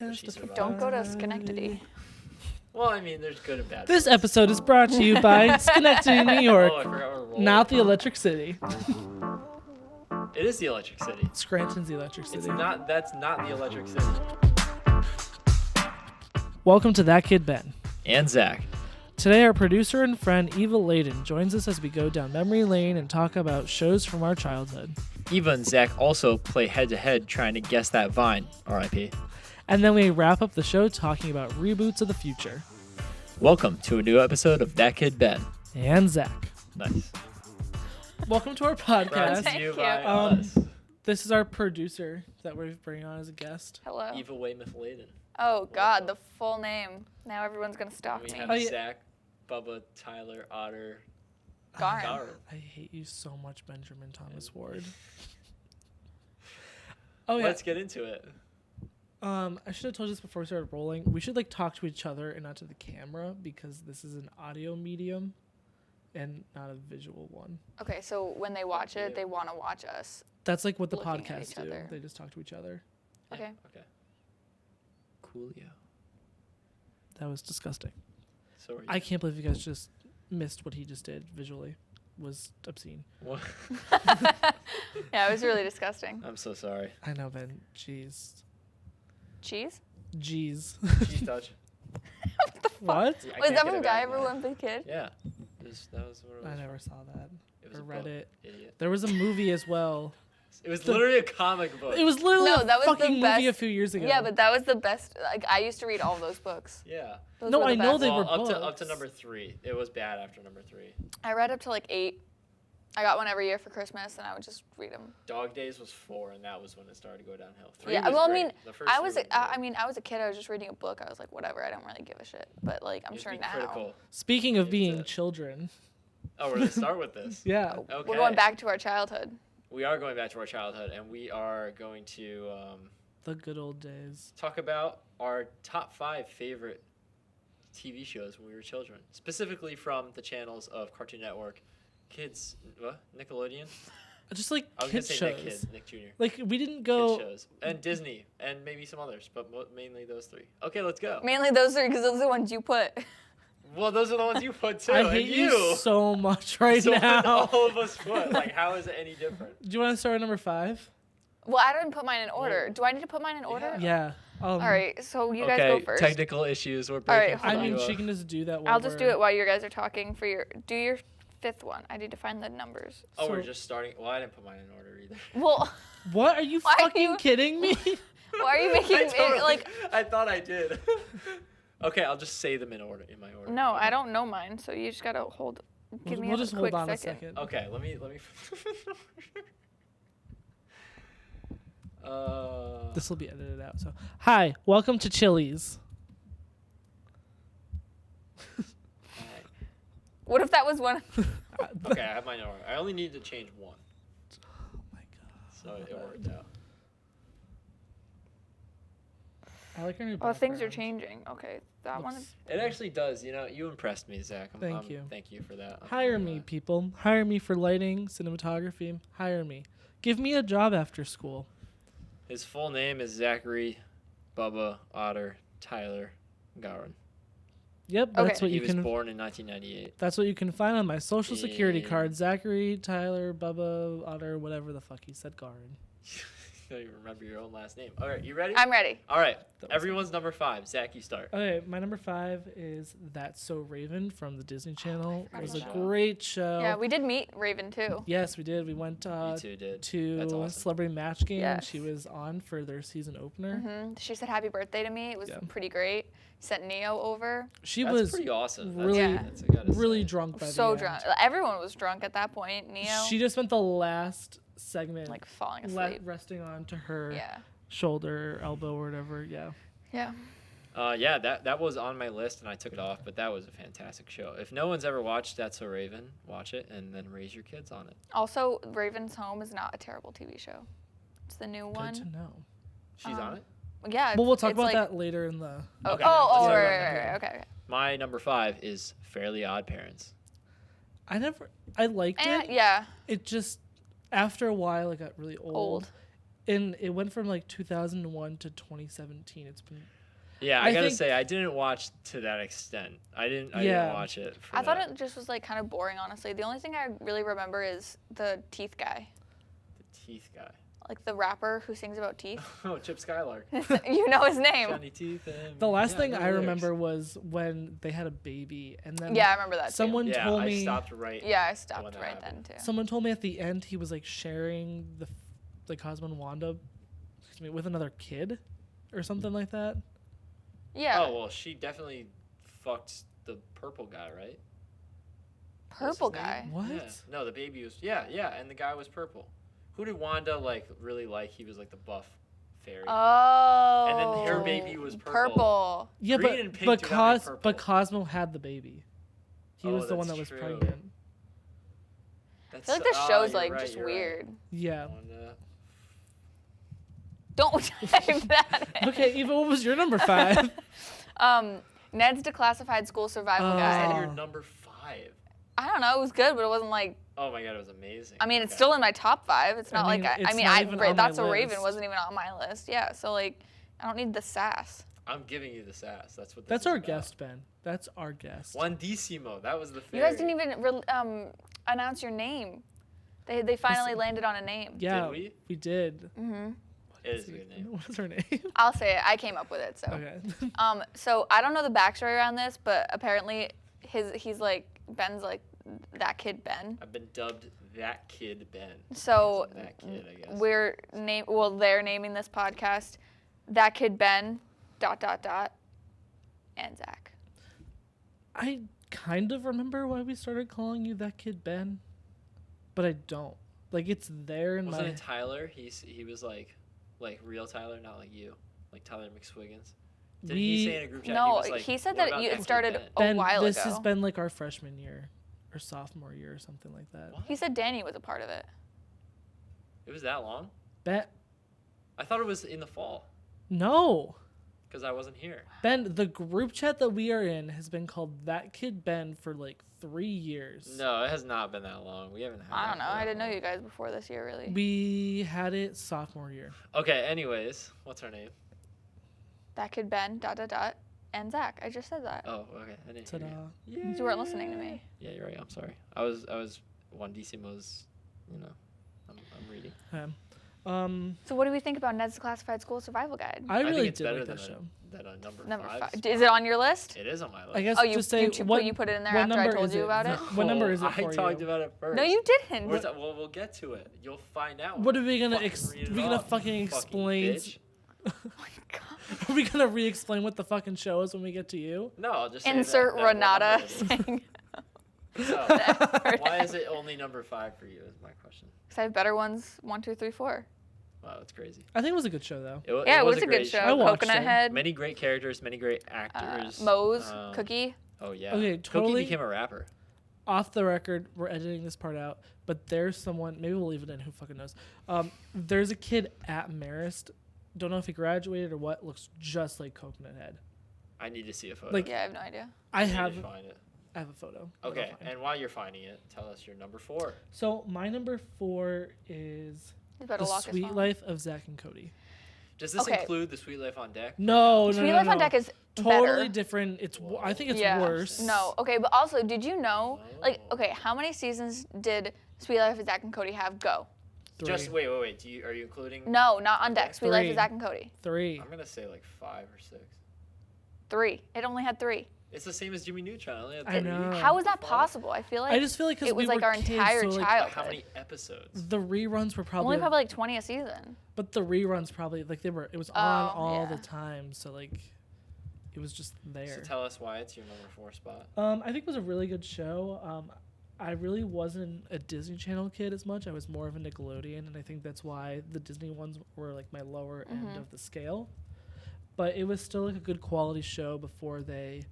Don't go to Schenectady. Well, I mean, there's good and bad. This episode is brought to you by Schenectady, New York, Oh, I forgot we're rolling. not the Electric City. It is the Electric City. Scranton's the Electric City. It's not. That's not the Electric City. Welcome to That Kid Ben. And Zach. Today, our producer and friend Eva Leaden joins us as we go down memory lane and talk about shows from our childhood. Eva and Zach also play head-to-head trying to guess that vine. R.I.P. And then we wrap up the show talking about reboots of the future. Welcome to a new episode of That Kid Ben. And Zach. Nice. Welcome to our Brought podcast. to you Thank by you. us. This is our producer that we're bringing on as a guest. Hello. Eva Leaden. Oh God, the full name. Now everyone's gonna stalk We me. have Zach, Bubba, Tyler, Otter, Garn. Garn. I hate you so much, Benjamin Thomas Ward. Oh yeah. Let's get into it. I should have told you this before we started rolling. We should talk to each other and not to the camera because this is an audio medium and not a visual one. Okay, so when they watch it, they want to watch us. That's what the Looking at podcasts each do. other. They just talk to each other. Okay. Okay. Coolio. That was disgusting. So are you. I can't believe you guys just missed what he just did visually. Was obscene. What? Yeah, it was really disgusting. I'm so sorry. I know, Ben. Jeez. Cheese? Jeez. Cheese touch. What? Yeah, I Was can't that get from it Guy back, Ever man. Limp the Kid? Yeah. That was what it I was. never saw that. It was Or a read book. it. Idiot. There was a movie as well. It was literally a comic book. It was literally No, a that was the fucking movie a best- few years ago. Yeah, but that was the best. I used to read all those books. Yeah. Those No, were the I know best. they Well, were up books. to number 3. It was bad after number 3. I read up to 8. I got one every year for Christmas, and I would just read them. Dog Days was 4, and that was when it started to go downhill. 3 Yeah, was well, great. I mean, The first I 3 was. were I great. mean, I was a kid. I was just reading a book. I was like, whatever. I don't really give a shit. But I'm You have to sure be now. critical. Speaking of It's being a- children. Oh, we're going to start with this. Yeah. Okay. We're going back to our childhood. We are going back to our childhood, and we are going to The good old days. talk about our top 5 favorite TV shows when we were children, specifically from the channels of Cartoon Network, Kids, what? Nickelodeon? Just I was going to kids say shows. Nick Jr. We didn't go. Kids shows. And Disney, and maybe some others, but mainly those 3. Okay, let's go. Mainly those are because those are the ones you put. Well, those are the ones you put too, I and hate you. so much right So now. all of us put. How is it any different? Do you want to start at number 5? Well, I didn't put mine in order. Do I need to put mine in order? Yeah. All right, so you guys go first. Technical issues. We're right, breaking. hold I on. mean, you she up. can just do that. While I'll just do it while you guys are talking. Do your 5th one. I need to find the numbers. Oh, we're So- just starting. Well, I didn't put mine in order either. Well, What? Are you Why are fucking you- kidding me? why are you making it I thought I did. Okay, I'll just say them in order, in my order. No, I don't know mine, so you just gotta hold. Give me we'll a just quick hold on second. a second. Okay, let me. This will be edited out. So, hi, welcome to Chili's. What if that was one? Okay, I have mine in order. I only need to change one, Oh my god. so it worked out. I like our new Oh, things are background. changing. Okay, that one is. It actually does. You impressed me, Zach. Thank you. Thank you for that. Hire me, people. Hire me for lighting, cinematography. Hire me. Give me a job after school. His full name is Zachary Bubba Otter Tyler Garin. Yep, that's Okay. what He you was can. born in 1998. That's what you can find on my social security Yeah. card. Zachary, Tyler, Bubba, Otter, whatever the fuck he said, Garin. You don't even remember your own last name. All right, you ready? I'm ready. All right, That was- everyone's number 5. Zach, you start. Okay, my number 5 is That's So Raven from the Disney Channel. forgot It was a about that. great show. Yeah, we did meet Raven too. Yes, we did. We went You two did. to That's awesome. Celebrity Match Game. And Yes. she was on for their season opener. She said happy birthday to me. It was Yeah. pretty great. Sent Neo over. She That's was pretty awesome. really, Yeah. That's, I gotta really say. drunk by So the end. drunk. Everyone was drunk at that point. Neo, She just spent the last segment falling asleep. resting onto her Yeah. shoulder, elbow, or whatever. Yeah. Yeah. Yeah, that was on my list and I took it off, but that was a fantastic show. If no one's ever watched That's So Raven, watch it and then raise your kids on it. Also, Raven's Home is not a terrible TV show. It's the new Good one. to know. She's on it? Yeah. Well, we'll talk it's about like- that later in the. Oh, Okay. oh, Let's talk right, about right, that. right. Okay. My number 5 is Fairly Odd Parents. I liked it. Yeah. It just after a while it got really old. And it went from like 2001 to 2017. It's been. Yeah, I I gotta think- say, I didn't watch to that extent. I didn't Yeah. watch it. For I thought that. it just was like kind of boring, honestly. The only thing I really remember is the teeth guy, The teeth guy. like the rapper who sings about teeth. Oh, Chip Skylark. You know his name. Shiny teeth. And... The last yeah, thing no I lyrics. remember was when they had a baby, and then Yeah, I remember that. someone Yeah, told I me. stopped right. Too. Yeah, I when stopped that right then happened. too. Someone told me at the end he was like sharing the Cosmo and Wanda, with another kid, or something like that. Yeah, Oh well, she definitely fucked the purple guy, right? purple What's his guy. name? What? Yeah. No, the baby was. Yeah, and the guy was purple. Who did Wanda like really like? He was like the buff fairy. Oh. And then her baby was purple. Purple. Yeah, Green and pink but do not make purple. but Cosmo had the baby. He Oh, was the one that that's was true. pregnant. I feel like this show's you're like right, just you're right. weird. Yeah. Wanda. Don't type that in. Okay, Eva, what was your number 5? Ned's Declassified School Survival Oh. Is that Guide. your number 5? I don't know. It was good, but it wasn't like. Oh my god, it was amazing. I mean, it's Okay. still in my top 5. It's I not mean, like it's not even on my That's a Raven list. wasn't even on my list. Yeah, so like, I don't need the sass. I'm giving you the sass. That's what. This That's is our about. guest, Ben. That's our guest. Juandissimo. That was the. You guys fairy. didn't even announce your name. They finally landed on a name. Yeah, Did we did. Mm-hmm. It is a good name. What is her name? I'll say it. I came up with it. So. Okay. So I don't know the backstory around this, but apparently he's like Ben's like that kid Ben. I've been dubbed that kid Ben. So Because I'm that kid, I guess. they're naming this podcast that kid Ben ... and Zach. I kind of remember why we started calling you that kid Ben, but I don't. Like, it's there in Wasn't my. it Tyler? He was like real Tyler, not like you, like Tyler McSwiggins. Did he say in a group chat? No, he, was like, he said "What that about it kid started Ben?" a Ben, while this ago. has been like our freshman year or sophomore year or something like that. What? He said Danny was a part of it. It was that long? Ben, I thought it was in the fall no. because I wasn't here. Ben, the group chat that we are in has been called That Kid Ben for like 3 years. No, it has not been that long. We haven't had. I that don't know. for I that didn't know long. you guys before this year, really. We had it sophomore year. Okay. Anyways, what's her name? That kid Ben ... and Zach. I just said that. Oh, okay. I didn't hear Ta-da. you. You weren't listening to me. Yeah, you're right. I'm sorry. I was Juandissimo's. You know, I'm reading. So what do we think about Ned's Classified School Survival Guide? I think really it's did better like than that show. Than a number Number 5. 5. spot. Is it on your list? It is on my list. I guess Oh, you just say you put it in there what after I number told is you it? about it? What number is it I for talked you? about it first. No, you didn't. Well, we'll get to it. You'll find out. What are we gonna Fucking read it we gonna off, fucking you explain? bitch. Oh my God. Are we gonna re-explain what the fucking show is when we get to you? No, I'll just say Insert that what Renata number it is. saying. No. Why is it only number 5 for you? Is my question. Because I have better ones. 1, 2, 3, 4. Wow, that's crazy. I think it was a good show though. Yeah, it was a great good show. I watched Coconut it. Head, Many great characters, many great actors. Mose, Um, Cookie. Oh yeah. Okay, Cookie totally- became a rapper. Off the record, we're editing this part out, but there's someone, maybe we'll leave it in, who fucking knows. There's a kid at Marist, don't know if he graduated or what, looks just like Coconut Head. I need to see a photo. Like, Yeah, I have no idea. I need to have find it. I have a photo. that I'll Okay, find. and while you're finding it, tell us your number 4. So my number 4 is He's about to The lock his Sweet phone. Life of Zach and Cody. Does this Okay. include the Sweet Life on Deck? No, Sweet Life on Deck is totally better. different. It's I think it's Yeah. worse. No, okay, but also, did you know, like, Oh. okay, how many seasons did Sweet Life of Zach and Cody have? Go. 3. Just wait. Are you including? No, not on deck. Sweet Life 3. of Zach and Cody. 3. I'm gonna say like 5 or 6. 3. It only had 3. It's the same as Jimmy Neutron. Only had I 3. know. How is that Fuck. possible? I feel like I just feel like because it was we like were our kids, entire so, like, childhood. How many episodes? the reruns were probably, Only probably like 20 a season. but the reruns probably like it was on Oh, all yeah. the time, so like it was just So there. tell us why it's your number 4 spot. I think it was a really good show. I really wasn't a Disney Channel kid as much. I was more of a Nickelodeon, and I think that's why the Disney ones were like my lower end of the scale. But it was still like a good quality show before they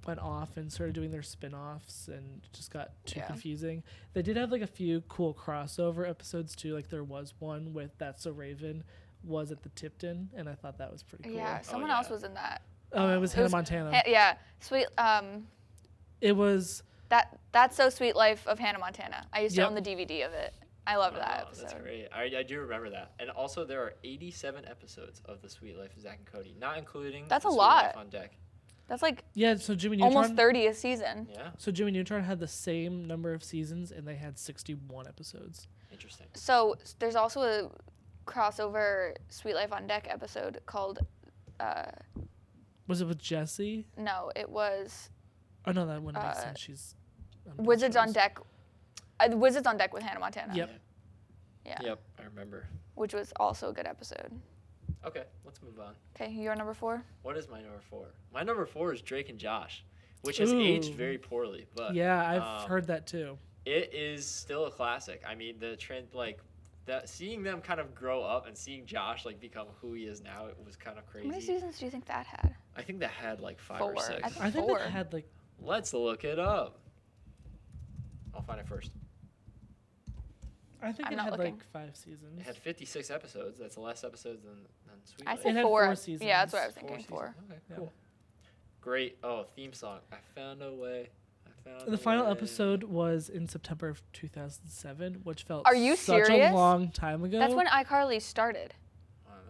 went off and started doing their spin-offs and just got too Yeah. confusing. They did have like a few cool crossover episodes too. Like there was one with That's So Raven was at the Tipton, and I thought that was pretty cool. Yeah, someone yeah. else was in that. Oh, it was It Hannah was Montana. Yeah, sweet. It was That's So Sweet Life of Hannah Montana. I used to Yep. own the DVD of it. I loved that Oh, episode. That's great. I do remember that. And also, there are 87 episodes of The Sweet Life of Zack and Cody, not including That's The a Sweet lot. Life on Deck. That's like Yeah, so Jimmy Neutron. almost 30 a season. Yeah, So Jimmy Neutron had the same number of seasons, and they had 61 episodes. interesting. So there's also a crossover Sweet Life on Deck episode called. Was it with Jessie? No, it was Oh no, that wouldn't make sense. She's Wizards on Deck. Wizards on Deck with Hannah Montana. Yep. Yeah. Yep, I remember. Which was also a good episode. Okay, let's move on. Okay, your number 4. What is my number 4? My number 4 is Drake and Josh, which has Ooh. aged very poorly, but Yeah, I've heard that too. it is still a classic. I mean, the trend, like, that seeing them kind of grow up and seeing Josh like become who he is now, it was kind of How many crazy. seasons do you think that had? I think that had like 5 4. or 6. I think Four. that had like Let's look it up. I'll find it first. I think I'm it not had looking. like 5 seasons. It had 56 episodes. That's less episodes than Sweet I Life. It said had 4. 4 seasons. Yeah, that's what I was 4 thinking. seasons. 4. Okay, Yeah. cool. Great. Oh, theme song. I found a way. The final episode was in September of 2007, which felt Are you such serious? a long time ago. That's when iCarly started.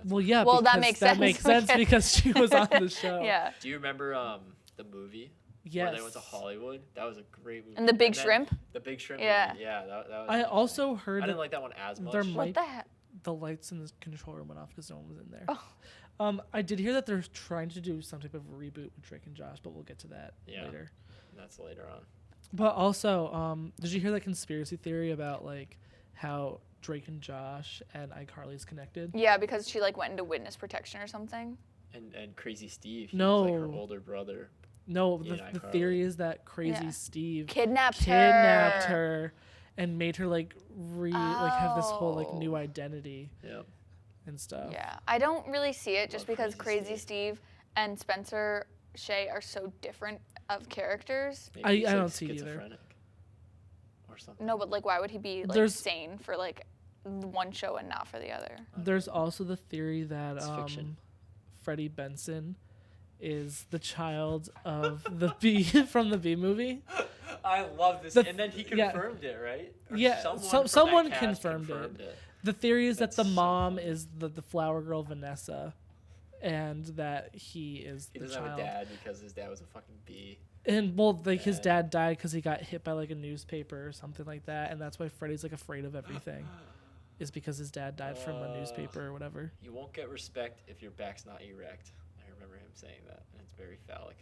Well, yeah. Well, that because makes that sense. makes sense because she was on the show. Yeah. Do you remember the movie? Yes. Where they went to Hollywood? That was a great movie. And the Big then Shrimp? The Big Shrimp Yeah. movie. Yeah, that was I also heard I that didn't like that one as much. there What might the heck? the lights in the control room went off because no one was in there. Oh. I did hear that they're trying to do some type of reboot with Drake and Josh, but we'll get to that later. That's later on. But also, did you hear that conspiracy theory about like how Drake and Josh and iCarly's connected? Yeah, because she like went into witness protection or something. And Crazy Steve, he was like her No. older brother. No, Yeah, the iCarly. theory is that Crazy Yeah. Steve Kidnapped her and made her like like have this whole like Oh. new identity Yep. and stuff. Yeah, I don't really see it just Love because Crazy Crazy Steve and Spencer Shay are so different of characters. Maybe I he's, like, don't see it either. schizophrenic Or something. No, but like, why would he be like There's- sane for like one show and not for the other? There's also the theory that It's fiction. Freddie Benson is the child of the Bee from the Bee movie. I love this. The- And then he yeah. confirmed it, right? Or Yeah, someone so- from that someone cast confirmed confirmed it. it. The theory is that That's the so mom funny. is the flower girl Vanessa, and that he is He the doesn't child. have a dad because his dad was a fucking bee. And well, like his Yeah. dad died because he got hit by like a newspaper or something like that, and that's why Freddy's like afraid of everything, is because his dad died from a newspaper or whatever. You won't get respect if your back's not erect. I remember him saying that, and it's very phallic.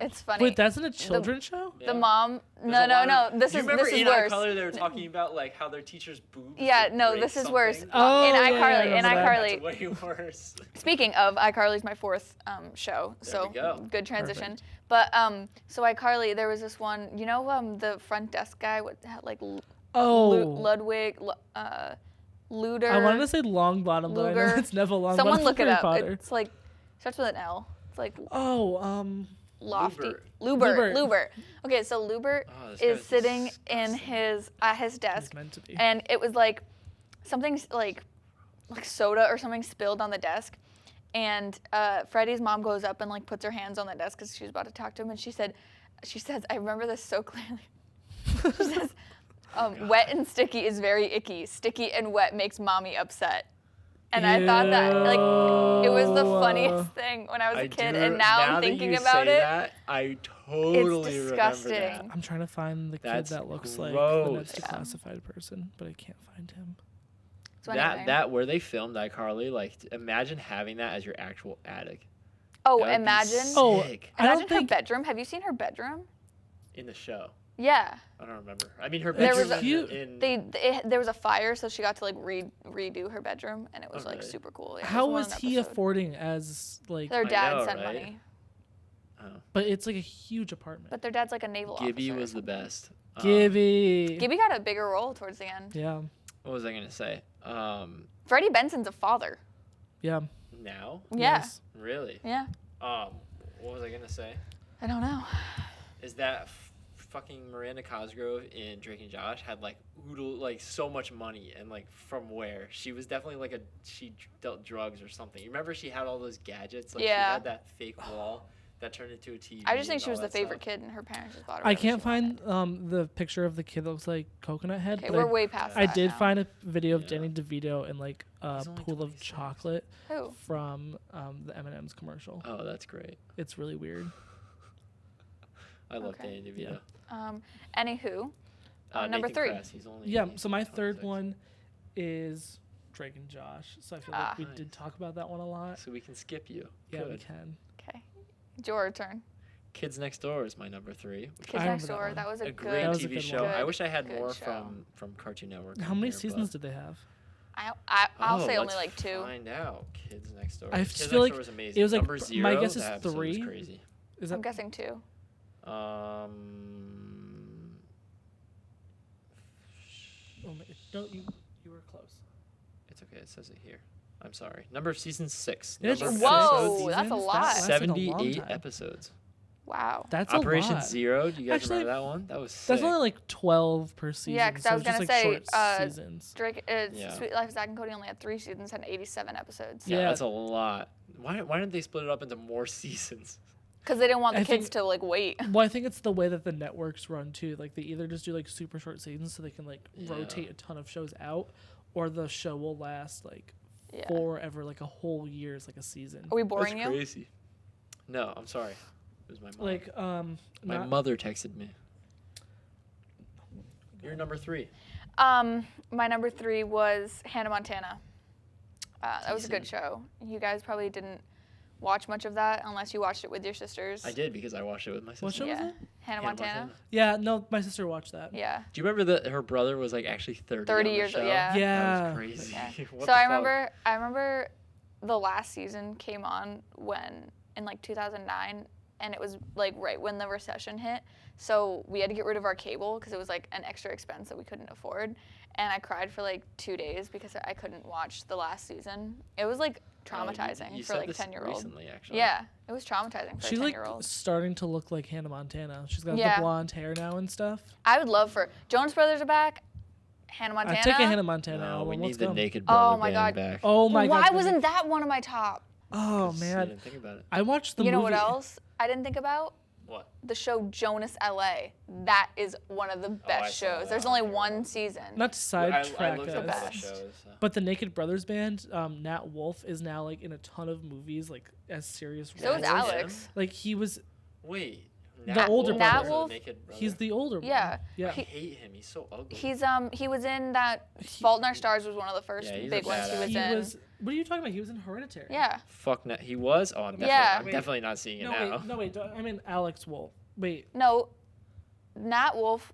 It's funny. Wait, that's in a children's show? the mom. There's No, a no, lot no. of- This Do you is remember this is in worse. iColor they were talking about like how their teachers' boobs. Yeah, would no, break this is worse. something? Oh, in yeah, I iCarly, in remember that. iCarly. That's way worse. Speaking of, iCarly's my 4th show, There so we go. good transition. Perfect. But so iCarly, there was this one, you know, the front desk guy, what had like Oh, Ludwig, Luder. I wanted to say Longbottom, but I know Luger. it's Neville Longbottom. Someone from look it Harry up. Potter. It's like starts with an L. It's like Oh, lofty. Lubert. Lubert. Okay, so Lubert Oh, this is guy's sitting in disgusting. at his desk, it's meant to be. and it was like something like soda or something spilled on the desk, and Freddie's mom goes up and like puts her hands on the desk because she was about to talk to him, and she says, I remember this so clearly. She says, wet and sticky is very icky. Sticky and wet makes mommy upset. And I thought that like it was the Ew. funniest thing when I was a kid, do- and now I'm that thinking you about say it. That, I totally It's remember disgusting. that. I'm trying to find the kid That's that looks like the gross. next Yeah. declassified person, but I can't find him. So anyway. That where they filmed iCarly, like imagine having that as your actual attic. Oh, That would be imagine. Oh, sick. I don't Imagine her think- bedroom. Have you seen her bedroom? In the show. Yeah. I don't remember. I mean, her There was bedroom a- Cute. in There was a fire, so she got to like redo her bedroom, and it was Oh, like really? super cool. Yeah, it How one was he episode. affording as like? Their I dad know, sent right? money, oh, But it's like a huge apartment. but their dad's like a naval Gibby officer. or was the something. best. Gibby. Gibby got a bigger role towards the end. Yeah. What was I gonna say? Freddie Benson's a father. Yeah. Now, Yeah. Yes. really? Yeah. What was I gonna say? I don't know. Is that fucking Miranda Cosgrove in Drake and Josh had like so much money, and like from where? She was definitely she dealt drugs or something. You remember she had all those gadgets? Like Yeah. She had that fake wall that turned into a TV. I just think and she was all the that favorite stuff. kid, and her parents just bought her. I whatever can't she wanted. find the picture of the kid that looks like Coconut Head. Okay, but we're I, way past I that did now. find a video of Yeah. Danny DeVito in like a He's only pool of 26. chocolate Who? from the M&M's commercial. Oh, that's great. It's really weird. I love Okay. Danny DeVito. Anywho, number Nathan 3. Kress, he's only Yeah, so my 26. third one is Drake and Josh. So I feel like we Nice. did talk about that one a lot. So we can skip you. Yeah, we Good. can. Okay, it's your turn. Kids Next Door is my number 3. Which Kids I Next remember that Door. one. That was a a good. great That was a TV good show. one. I wish I had Good more show. from Cartoon Network. How on many here, seasons but- did they have? I'll say only let's like 2. Find out. Kids Next Door. I Kids just Next feel like Door was amazing. it was like number my 0. guess is that episode 3. Was crazy. Is I'm that guessing 2. oh my, no, you were close. It's okay. It says it here. I'm sorry. Number season 6. It's Number six Whoa, that's a seasons? lot. That lasted a long 78 time. episodes. Wow. That's Operation a lot. Zero. Do you guys Actually, remember that one? That was sick. That's only like 12 per season. Yeah, 'cause so I was it's just, gonna like, say, short seasons. Drake, Yeah. Sweet Life of Zack and Cody only had 3 seasons, had 87 episodes. Yeah, Yeah. that's a lot. Why didn't they split it up into more seasons? Because they didn't want the I kids think- to like wait. Well, I think it's the way that the networks run too. Like they either just do like super short seasons so they can like Yeah. rotate a ton of shows out, or the show will last like Yeah. forever, like a whole year is like a season. Are we boring That's you? crazy. No, I'm sorry. It was my mom. Like my not- mother texted me. You're number 3. My number 3 was Hannah Montana. That was a good Decent. show. You guys probably didn't watch much of that unless you watched it with your sisters. I did because I watched it with my sister. What show was Yeah. it? Hannah Montana. Yeah, no, my sister watched that. Yeah. Do you remember that her brother was like actually 30? 30 on the years old, show? yeah. Yeah. That was crazy. Yeah. What So the I fuck? remember the last season came on when in like 2009, and it was like right when the recession hit. So we had to get rid of our cable because it was like an extra expense that we couldn't afford. And I cried for like 2 days because I couldn't watch the last season. It was like traumatizing you for said like this 10-year-old. recently, actually. Yeah, it was traumatizing for She's a like 10-year-old. starting to look like Hannah Montana. She's got Yeah. the blonde hair now and stuff. I would love for Jonas Brothers are back. Hannah Montana. I take a Hannah Montana No, album. we Let's need the go. Naked Oh Brother my band God. back. Oh my Why god. wasn't that one of my top? Oh I man, didn't think about it. I watched the You movie. know what else I didn't think about? What? The show Jonas LA. That is one of the best I saw shows. that There's on only here. one season. Not to I sidetrack looked us, up other best. shows. So. but the Naked Brothers band, Nat Wolff is now like in a ton of movies, like as serious So is roles. Alex. Like he was, Wait. The older Nat brother. Wolff? Naked Brother? he's the older one. Yeah. Yeah. I hate him. He's so ugly. He was in that Fault in Our Stars was one of the first Yeah, he's a big ones he badass. was He in. was. What are you talking about? He was in Hereditary. Yeah. Fuck. He was. Oh, I'm definitely, Yeah. I'm Wait. definitely not seeing it No now. wait, no wait. I mean Alex Wolff. Wait. No, Nat Wolff.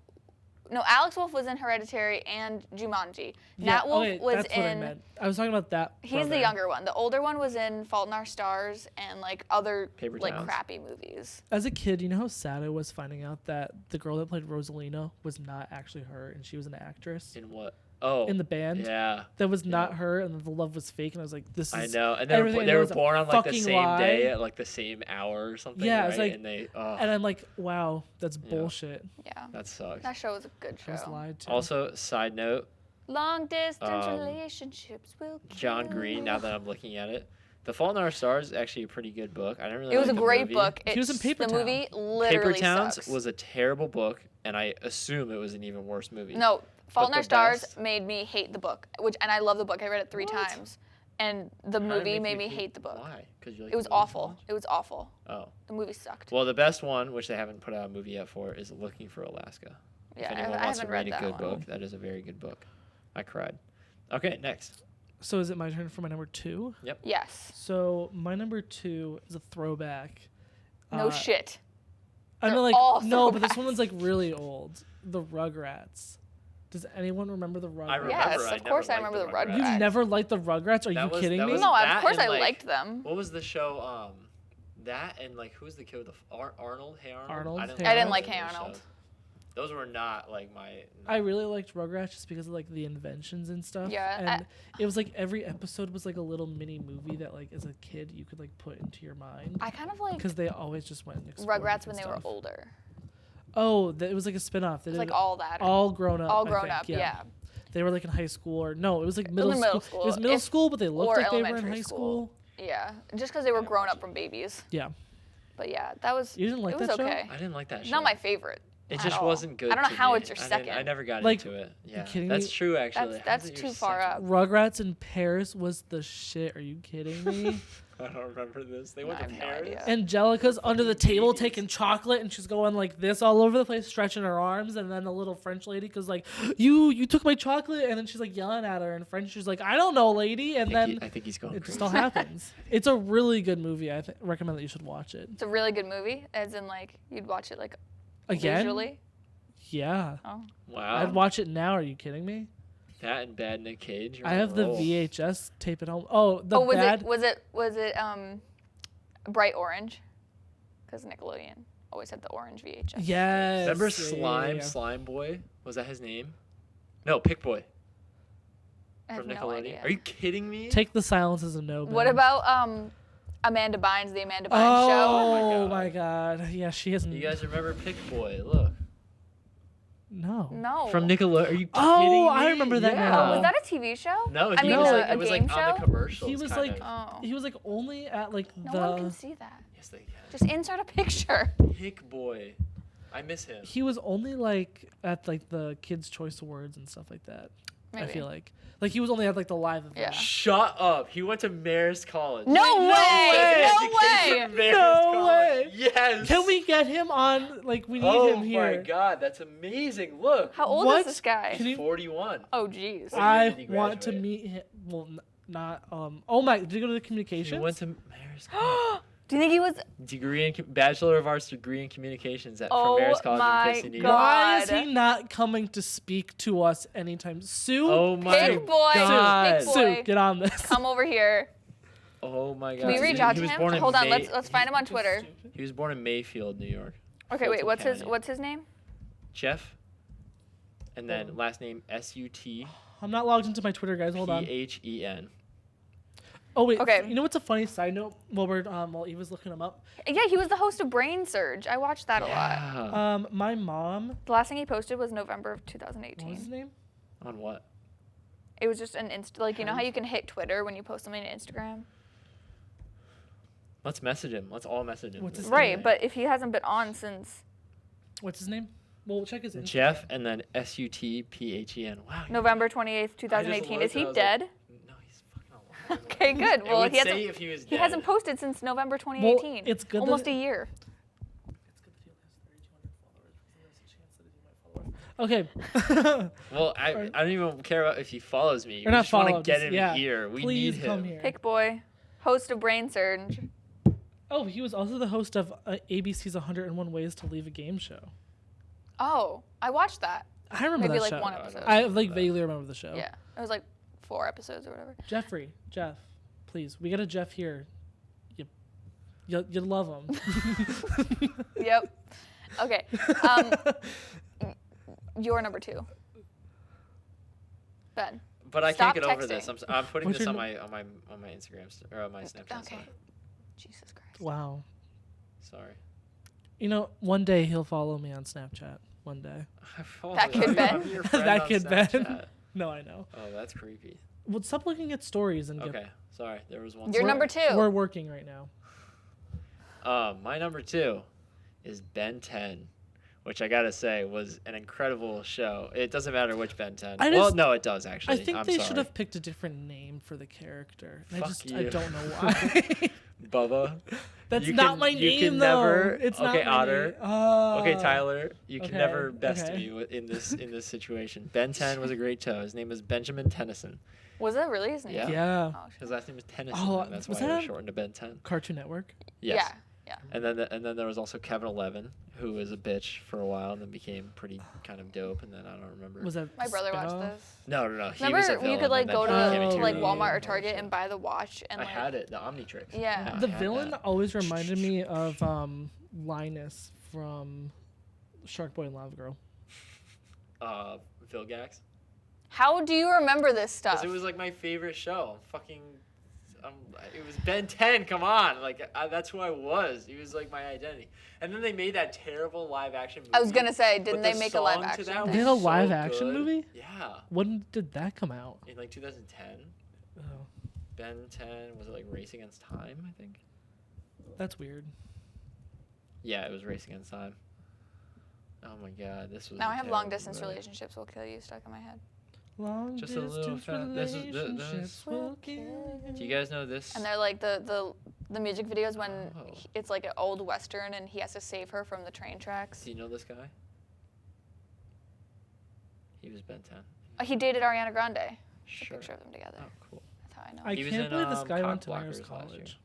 No, Alex Wolff was in Hereditary and Jumanji. Nat Wolff okay, was that's what I in. meant. I was talking about that. He's the brother. younger one. The older one was in Fault in Our Stars and like other Paper like Towns. crappy movies. As a kid, you know how sad I was finding out that the girl that played Rosalina was not actually her, and she was an actress In what? Oh. in the band. Yeah. That was not her, and the love was fake. And I was like, "This is." I know. And they were, everything I they know were is a born on like the fucking same day lie. at like the same hour or something. Yeah, right? it's like- and they. Oh, And I'm like, "Wow, that's Yeah. bullshit." Yeah. that sucks. That show was a good I was show. lied to. Also, side note, Long distance Um, relationships will kill. John Green. Now that I'm looking at it, The Fault in Our Stars is actually a pretty good book. I didn't really. It was like a the great movie. book. He was in It's- Paper The Town. movie Paper literally Towns sucks. was a terrible book, and I assume it was an even worse movie. No, Fault in the Our Stars best- made me hate the book, and I love the book. I read it 3 What? times, and the How'd it movie make made you me hate the book. Why? Because you like It was the movie so awful. much? It was awful. Oh. The movie sucked. Well, the best one, which they haven't put out a movie yet for, is Looking for Alaska. Yeah, if I anyone wants to haven't read read a that good one. book, that is a very good book. I cried. Okay, next. So is it my turn for my number 2? Yes. So my number 2 is a throwback. No shit. I mean, They're like all no, but this throwbacks. one was like really old. The Rugrats. Does anyone remember the Rugrats? I remember. Yes, I of course I never remember liked the You Rugrats. never liked the Rugrats? Are That you was- kidding that me? was- No, that of course and, I like- liked them. What was the show? That and like who was the kid with the Arnold? Hey Arnold. Arnold, I Hey didn't, I didn't like those Hey shows. Arnold. Those were not like my. I really liked Rugrats just because of like the inventions and stuff. Yeah, and it was like every episode was like a little mini movie that like as a kid you could like put into your mind I kind of like because they always just went and explored Rugrats when different they were stuff. older. Oh, it was like a spin-off. They It was did like all that. all grown up. all I grown think, up, yeah. They were like in high school or no, it was like was middle, in middle school. school. It was middle If- school, but they looked or like they were in elementary high school. school. Yeah. Just because they were grown up from babies. Yeah. But yeah, that was. You didn't like it was that show? okay. I didn't like that It's show. not my favorite. It at just all. wasn't good. I don't know to how me. it's your I second. I never got Like, into it. Yeah, kidding that's me? true. Actually, That's too far up. Rugrats in Paris was the shit. Are you kidding me? I don't remember this. They I went to have no Paris. idea. Angelica's under the table babies. taking chocolate, and she's going like this all over the place, stretching her arms. And then the little French lady goes like, "You took my chocolate," and then she's like yelling at her in French. She's like, "I don't know, lady." And then I think he's going it crazy. just all happens. It's a really good movie. I recommend that you should watch it. It's a really good movie, as in like you'd watch it like Again? visually. Yeah. Oh, Wow. I'd watch it now. Are you kidding me? That and Bad Nick Cage. I have the roll. VHS tape at home. Oh, the was bad. was it bright orange? Because Nickelodeon always had the orange VHS. Yes. Remember yeah, Slime? yeah. Slime Boy? Was that his name? No, Pick Boy I have from no Nickelodeon. idea. Are you kidding me? Take the silence as a no. What Ben. about Amanda Bynes, the Amanda Bynes show? Oh my my god. Yeah, she hasn't. You guys remember Pick Boy? Look. No. No. From Nickelodeon. Are you kidding Oh, me? I remember that Yeah. now. Oh, was that a TV show? No, I he mean, was a- like, a it was game like on the show? commercials. He was kind like- of. Oh. He was like only at like No the. one can see that. Yes, they can. Just insert a picture. Pick Boy. I miss him. He was only like at like the Kids Choice Awards and stuff like that. Maybe. I feel like he was only at like the live event. Yeah. Shut up. He went to Marist College. No way! No Education way! from Marist No College. way. Yes. Can we get him on? Like we need Oh him here. my god, that's amazing. Look. How old What? is this guy? Can you- 41. Oh, jeez. What year I did he want to graduate? meet him. Well, not. Oh my! Did you go to the He communications? went to Marist College. Do you think he was? Bachelor of Arts degree in communications from Oh Marist College my in Princeton, New York. God. Why is he not coming to speak to us anytime? Sue. Oh my Big boy. god. Big boy. Sue, get on this. Come over here. Oh my god. Can we He- reach out he to was him? born in Hold on. May- Let's find him on Twitter. He was born in Mayfield, New York. Okay, wait. Fulton What's County. his name? Jeff. And then last name S-U-T-P-H-E-N. I'm not logged into my Twitter, guys. Hold on. Oh wait. Okay. You know what's a funny side note? While Eva's looking him up. Yeah, he was the host of Brain Surge. I watched that a lot. Yeah. My mom. The last thing he posted was November of What was his 2018. name? On what? It was just an like you know how you can hit Twitter when you post something to Instagram. Let's message him. Let's all message him. What's his Right, name? but if he hasn't been on since What's his name? Well, check his Instagram. Jeff and then S-U-T-P-H-E-N. Wow. November 28th, 2018, is he looked and I was dead? No, he's fucking alive. Okay, good. It Well, would he say hasn't. if he was He dead. hasn't posted since November 2018. it's good Almost that- a year. Okay. Well, I don't even care about if he follows me. Or We not just want to follow, get just- him yeah. here. We Please need come him. here. Pick boy, host of Brain Surge. Oh, he was also the host of ABC's 101 Ways to Leave a Game Show. Oh, I watched that. I remember Maybe that like show. one episode. I like vaguely remember the show. Yeah, it was like 4 episodes or whatever. Jeff, please, we got a Jeff here. You love him. Yep. Okay. Your number 2. Ben. But I Stop can't get over this. texting. I'm putting What's this your on my Instagram or on my Snapchat. Okay. Sorry. Jesus Christ. Wow. Sorry. You know, one day he'll follow me on Snapchat. One day. That kid Ben? I'm your friend That on kid Ben. Snapchat. No, I know. Oh, that's creepy. Well, stop looking at stories and get. Okay, sorry. There was one. You're We're- number 2. We're working right now. My number 2 is Ben 10, which I gotta say was an incredible show. It doesn't matter which Ben 10. I Well, just- no, it does actually. I think I'm they sorry. should have picked a different name for the character. And Fuck I you. don't know why. Bubba. That's You not can- my you name can though. never- It's okay, not my Otter. name. Oh. Okay, Tyler, you can okay, never best okay. me in this situation. Ben 10 was a great show. His name was Benjamin Tennyson. Was that really his name? Yeah. Yeah. Oh, His last name is Tennyson. Oh, and that's was why it was that- shortened to Ben 10. Cartoon Network. Yes. Yeah. And then there was also Kevin 11, who was a bitch for a while and then became pretty kind of dope. And then I don't remember. Was that My brother watched spin-off? this. No. He was a Remember, villain, you could like and go then to, he became a to like hero. Walmart or Target and buy the watch and I like had it, the Omnitrix. Yeah. I The had villain that. always reminded me of Linus from Shark Boy and Lava Girl. Vilgax. How do you remember this stuff? Because it was like my favorite show. It was Ben 10. Come on, that's who I was. He was like my identity. And then they made that terrible live action movie. I was gonna say, but didn't the they make a live song to action that thing? was They had a so live action good. movie? Yeah, When did that come out? in like 2010. Oh, Ben 10 was it like Race Against Time? I think. that's weird. Yeah, it was Race Against Time. Oh my God, this was. Now a I have terrible long distance movie. relationships will kill you stuck in my head. Long Just a little distance fa- this is- th- relationships this- will kill Do you. you guys know this? And they're like the music videos when Oh. it's like an old western and he has to save her from the train tracks. Do you know this guy? He was Ben 10. He dated Ariana Grande. There's Sure. a picture of them together. Oh, cool. That's how I know. I He was can't in, believe this guy went to Cockblockers Mayor's last College.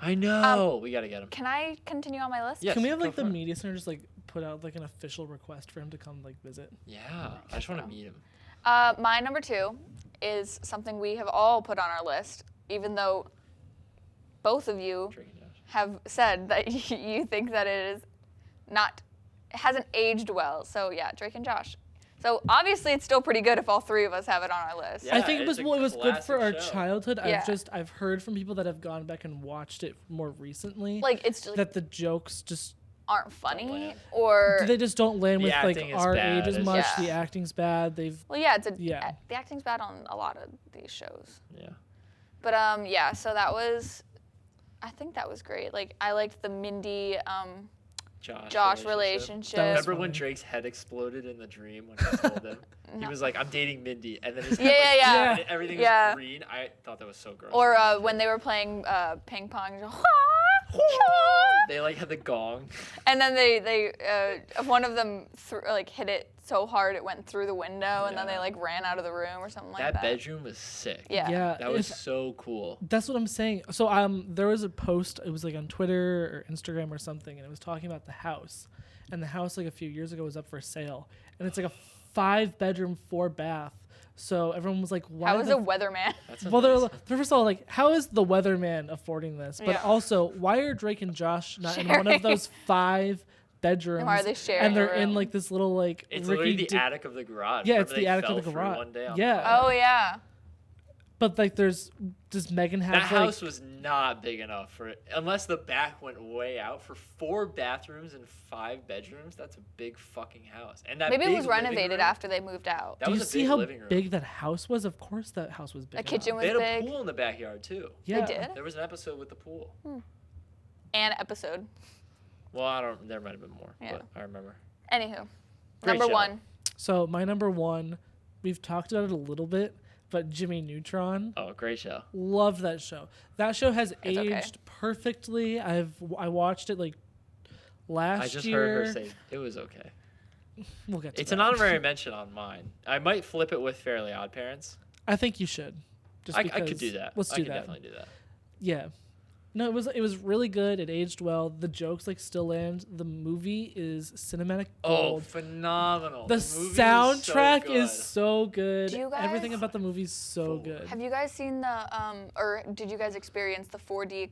I know. We gotta get him. Can I continue on my list? Yes, Can we have go like the for it. media center just like put out like an official request for him to come like visit? Yeah, I just want to meet him. My number 2 is something we have all put on our list, even though both of you Drake and Josh. have said that you think that it hasn't aged well. So yeah, Drake and Josh. So obviously it's still pretty good if all 3 of us have it on our list. Yeah, I think it's a it was good for our classic show. childhood. Yeah. I've heard from people that have gone back and watched it more recently Like it's just, that the jokes just aren't funny land. or they just don't land The with like acting is our bad. age as It's much. just- The acting's bad. They've well, yeah, Yeah. the acting's bad on a lot of these shows. Yeah. But yeah, so I think that was great. Like I liked the Mindy Josh relationship. That was Remember when funny. Drake's head exploded in the dream when he told him? He No. was like, "I'm dating Mindy," and then his Yeah, head, like, yeah, yeah. everything Yeah. was green. I thought that was so gross. Or when they were playing ping pong, they like had the gong. and then they one of them hit it so hard it went through the window, and then they Yeah. like ran out of the room or something like That that. bedroom was sick. Yeah. yeah. That was if- so cool. That's what I'm saying. So there was a post. It was like on Twitter or Instagram or something, and it was talking about the house. And the house like a few years ago was up for sale, and it's like a 5-bedroom, 4-bath. So everyone was like, "Why?" How is the a weatherman? That's Well, they're amazing. first of all like, how is the weatherman affording this? But Yeah. also, why are Drake and Josh not in one Sharing. of those 5 bedrooms? Why are they sharing And they're a in room? like this little like It's literally Ricky the attic of the garage. Yeah, Remember it's the they attic of fell the through garage. One day on Yeah. fire? Oh yeah. But like, does Megan have That like? house was not big enough for it, unless the back went way out. For 4 bathrooms and 5 bedrooms, that's a big fucking house. And that Maybe it big was living renovated room, after they moved out. That Do was you a see big how living room. big that house was? Of course, that house was big. The kitchen enough. They was had a big. pool in the backyard too. Yeah. They did? There was an episode with the pool. An episode. Well, I don't. There might have been more, Yeah. but I remember. Anywho, Great number show. 1. So my number 1, we've talked about it a little bit, but Jimmy Neutron. Oh, great show. Loved that show. That show has It's okay. aged perfectly. I watched it like last I just year. heard her say it was okay. We'll get to It's that. an honorary mention on mine. I might flip it with Fairly Odd Parents. I think you should. Just I could because- do that. Let's I do could that. definitely do that. Yeah. No, it was really good. It aged well. The jokes like still land. The movie is cinematic Oh, gold. phenomenal. The movie soundtrack so is good. so good. Do you Everything guys- about the movie is so Forward. good. Have you guys seen the or did you guys experience the 4D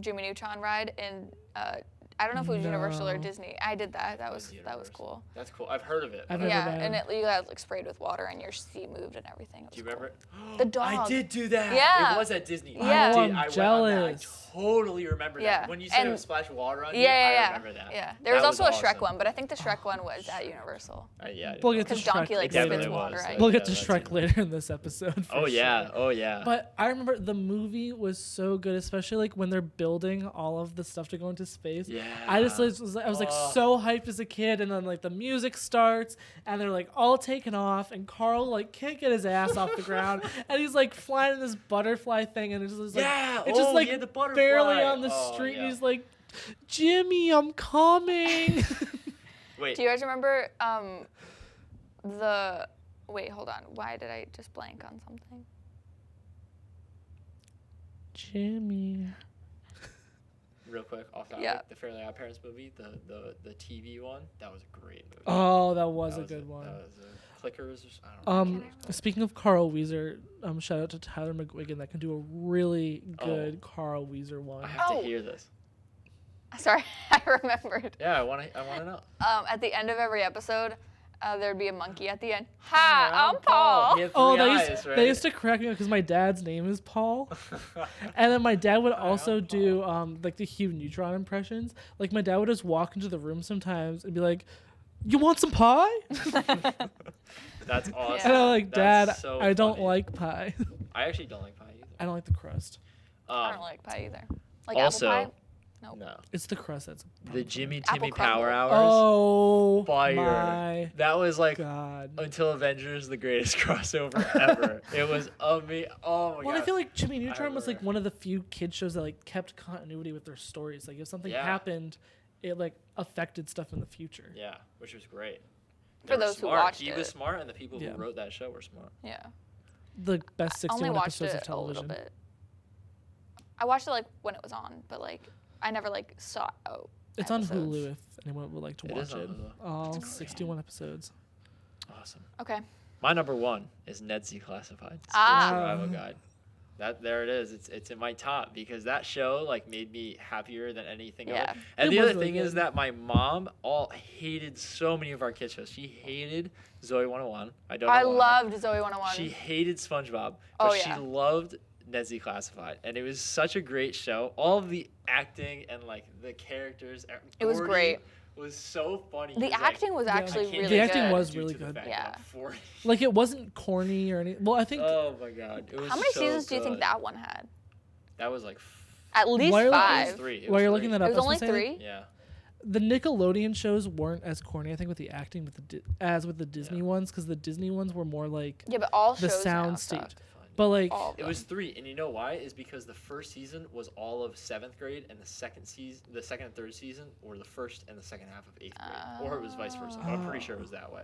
Jimmy Neutron ride in I don't know if it was Universal or No. Disney. I did that. That was Universal. cool. That's cool. I've heard of it. I've but never Yeah, been. and you got like sprayed with water and your seat moved and everything. It Do you was remember? cool. The dog. I did do that. Yeah. It was at Disney. Yeah. I Oh, did. I'm I went on jealous. that. I totally remember Yeah. that. When you said it And- would splash water on you, Yeah. I remember that. Yeah. There was That also a Shrek awesome. one, but I think the Shrek one was at Universal. Yeah. We'll get to Because Donkey Shrek like It later. spits definitely water was. at We'll you. get to that's Shrek it. later in this episode. for Oh yeah. sure. Oh yeah. But I remember the movie was so good, especially like when they're building all of the stuff to go into space. Yeah. I was like Oh. so hyped as a kid, and then like the music starts, and they're like all taken off, and Carl like can't get his ass off the ground, and he's like flying in this butterfly thing, and it's just like Yeah. it's just Oh, like yeah, the butterfly. barely on the Oh, street, yeah. and he's like, Jimmy, I'm coming. Wait. Do you guys remember the wait, hold on. Why did I just blank on something? Jimmy. Real quick, off topic. Yeah. The Fairly Odd Parents movie, the TV one, that was a great movie. Oh, that was That a good one. That was Clickers. I don't know. Speaking of Carl Weezer, shout out to Tyler McGuigan that can do a really Oh. good Carl Weezer one. I have Oh. to hear this. Sorry, I remembered. Yeah, I want to know. At the end of every episode, there'd be a monkey at the end. Hi, I'm Paul. He had Oh, three they eyes, used, right? they used to crack me up because my dad's name is Paul, and then my dad would also I'm do like the Hugh Neutron impressions. Like my dad would just walk into the room sometimes and be like, "You want some pie?" That's awesome. And I'm like, That's "Dad, so I don't funny. like pie. I actually don't like pie either. I don't like the crust." I don't like pie either. Like also, apple pie. Nope. No. It's the crust that's The Jimmy Apple Timmy crumble. Power Hours. Oh Fire. my That was like god. until Avengers, the greatest crossover ever. It was amazing. Oh my god. Well, I feel like Jimmy Neutron was like remember. one of the few kid shows that like kept continuity with their stories. Like if something Yeah. happened, it like affected stuff in the future. Yeah, which was great. For They were those who smart. watched He it. was smart, and the people Yeah. who wrote that show were smart. Yeah. The best I only 61 watched episodes it of television. a little bit. I watched it like when it was on, but like I never like saw It's on episodes. Hulu if anyone would like to It watch is on it. Hulu. All That's great. 61 episodes. Awesome. Okay. My number one is Ned's Declassified. Ah. Survival Guide. There it is. It's in my top because that show like made me happier than anything Yeah. else. And It the was other really thing is good. that my mom hated so many of our kids shows. She hated Zoe 101. I don't know I why. loved Zoe 101. She hated SpongeBob, Oh, but she yeah. loved Ned's Declassified, and it was such a great show. All of the acting and like the characters. It was Gordy great. Was so funny. The He was acting was Yeah. actually I can't really The take acting good. was due really to the good. fact Yeah. that I'm 40. Like it wasn't corny or anything. Well, I think Oh my god! It was How many so seasons do you think good. that one had? That was like At least Why are- it was 5. 3. It while was you're 3. looking that It up, was I only gonna say 3. Yeah. the Nickelodeon shows weren't as corny. I think with the acting with as with the Disney ones, because the Disney ones were more like Yeah, but all the shows now sound sucked. stage. But like All of It was them. 3, and you know why? Is because the first season was all of 7th grade, and the second and third season were the first and the second half of 8th grade, or it was vice versa. But I'm pretty sure it was that way.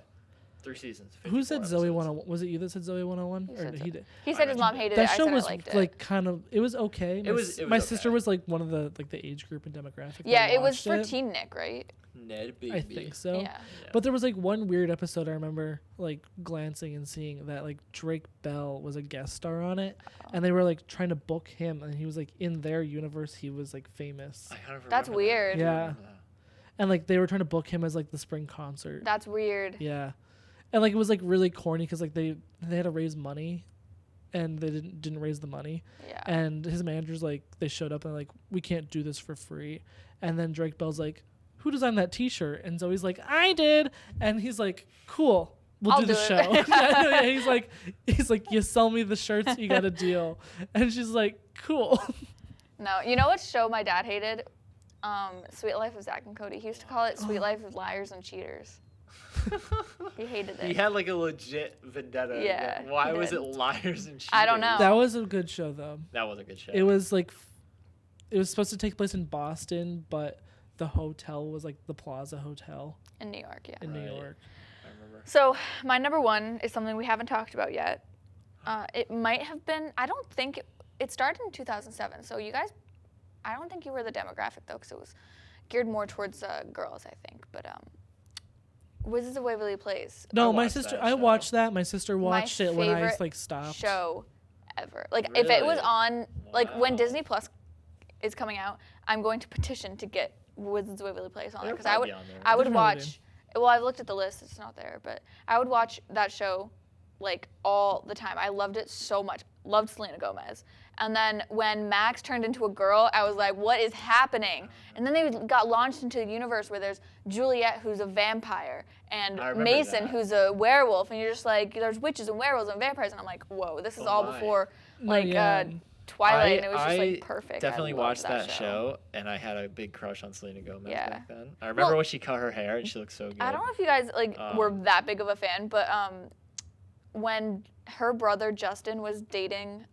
3 seasons. who said 54 Zoe episodes. 101? Was it you that said Zoe 101? He Or said he so. did? He said his mom hated it. That I show said was I liked it. like kind of it was okay. It was my okay. sister was like one of the like the age group and demographic. that Yeah, it was watched for it. Teen Nick, right? Ned Baby. I think so. Yeah. But there was like one weird episode I remember like glancing and seeing that like Drake Bell was a guest star on it, and they were like trying to book him, and he was like in their universe he was like famous, I kind of That's remember that. weird. I do Yeah. remember that. and like they were trying to book him as like the spring concert. That's weird. Yeah, and like it was like really corny because like they had to raise money, and they didn't raise the money, Yeah. and his managers like they showed up and like we can't do this for free, and then Drake Bell's like, who designed that T-shirt? And Zoe's like, I did, and he's like, cool, we'll I'll do the do show. it. Yeah, he's like, you sell me the shirts, you got a deal, and she's like, cool. No, you know what show my dad hated? Sweet Life of Zach and Cody. He used to call it Sweet Life of Liars and Cheaters. He hated it. He had like a legit vendetta. Yeah, Why he was did. it liars and cheaters? I don't know. That was a good show though. That was a good show. It was like, it was supposed to take place in Boston, but the hotel was like the Plaza Hotel In New York, yeah. in New Right. York. I remember. So my number one is something we haven't talked about yet. It might have been. I don't think it started in 2007. So you guys, I don't think you were the demographic though, because it was geared more towards girls, I think. But Wizards of Waverly Place. No, I my watched sister. that I show. watched that. My sister watched it when I favorite like stopped. Show ever. Like if it was Really? on, like when Wow. Disney Plus is coming out, I'm going to petition to get Wizards of Waverly Place on there It'll because I probably would. be on there. I would It'll probably watch. Well, I've looked at the list; it's not there, but I would watch that show like all the time. I loved it so much. Loved Selena Gomez. And then when Max turned into a girl, I was like, "What is happening?" And then they got launched into a universe where there's Juliet, who's a vampire, and I remember Mason, that. who's a werewolf, and you're just like, "There's witches and werewolves and vampires," and I'm like, "Whoa, this is Oh all my. before No, like yeah. Twilight," and it was just I like perfect. I definitely loved watched that show, and I had a big crush on Selena Gomez Yeah. back then. I remember Well, when she cut her hair and she looked so good. I don't know if you guys like were Um, that big of a fan, but when her brother Justin was dating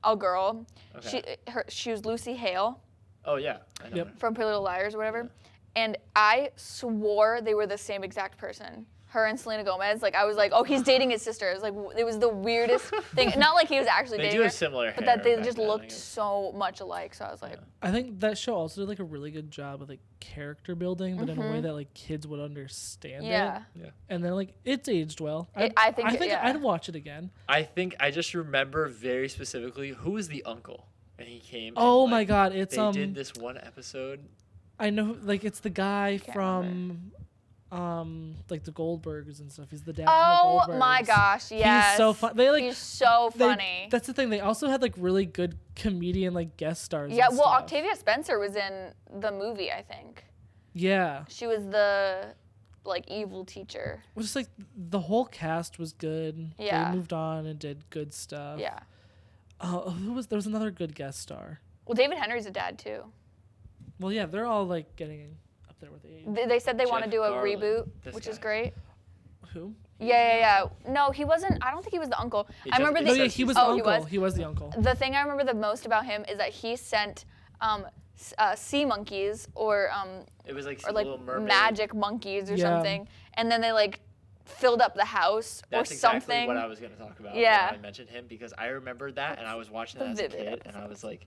a girl, Okay. she was Lucy Hale Oh yeah. I know Yep. her. from Pretty Little Liars or whatever, and I swore they were the same exact person. Her and Selena Gomez. Like I was like, oh, he's dating his sister. It was like it was the weirdest thing. Not like he was actually They dating do her, have similar but hair that they back just then, I looked guess. so much alike. So I was like, I think that show also did like a really good job of like character building, but in a way Mhm. that like kids would understand yeah. it. And then like it's aged well. I think yeah. I'd watch it again. I think I just remember very specifically who was the uncle, and he came. Oh and, my like, god, it's They did this one episode. I know like it's the guy Can't from like the Goldbergs and stuff. He's the dad Oh from the Goldbergs. my gosh, yes. He's so fun. They like He's so they- funny. That's the thing. They also had like really good comedian like guest stars. Yeah, and well, stuff. Octavia Spencer was in the movie, I think. Yeah. She was the like evil teacher. Well, just like the whole cast was good. Yeah. They moved on and did good stuff. Yeah. There was another good guest star. Well, David Henry's a dad too. Well, yeah, they're all like getting up there with age. They said they want to Jeff do a Garlin, reboot, this which is guy. great. Who? Yeah. No, he wasn't. I don't think he was the uncle. I remember Oh yeah, the. he was Oh, the he uncle. was? He was the uncle. The thing I remember the most about him is that he sent sea monkeys or It was like or Little Mermaid. magic monkeys or Yeah. something, and then they like filled up the house That's or exactly something. what I was going to talk about Yeah. when I mentioned him, because I remembered that and I was watching that as a Vivid kid and I was like,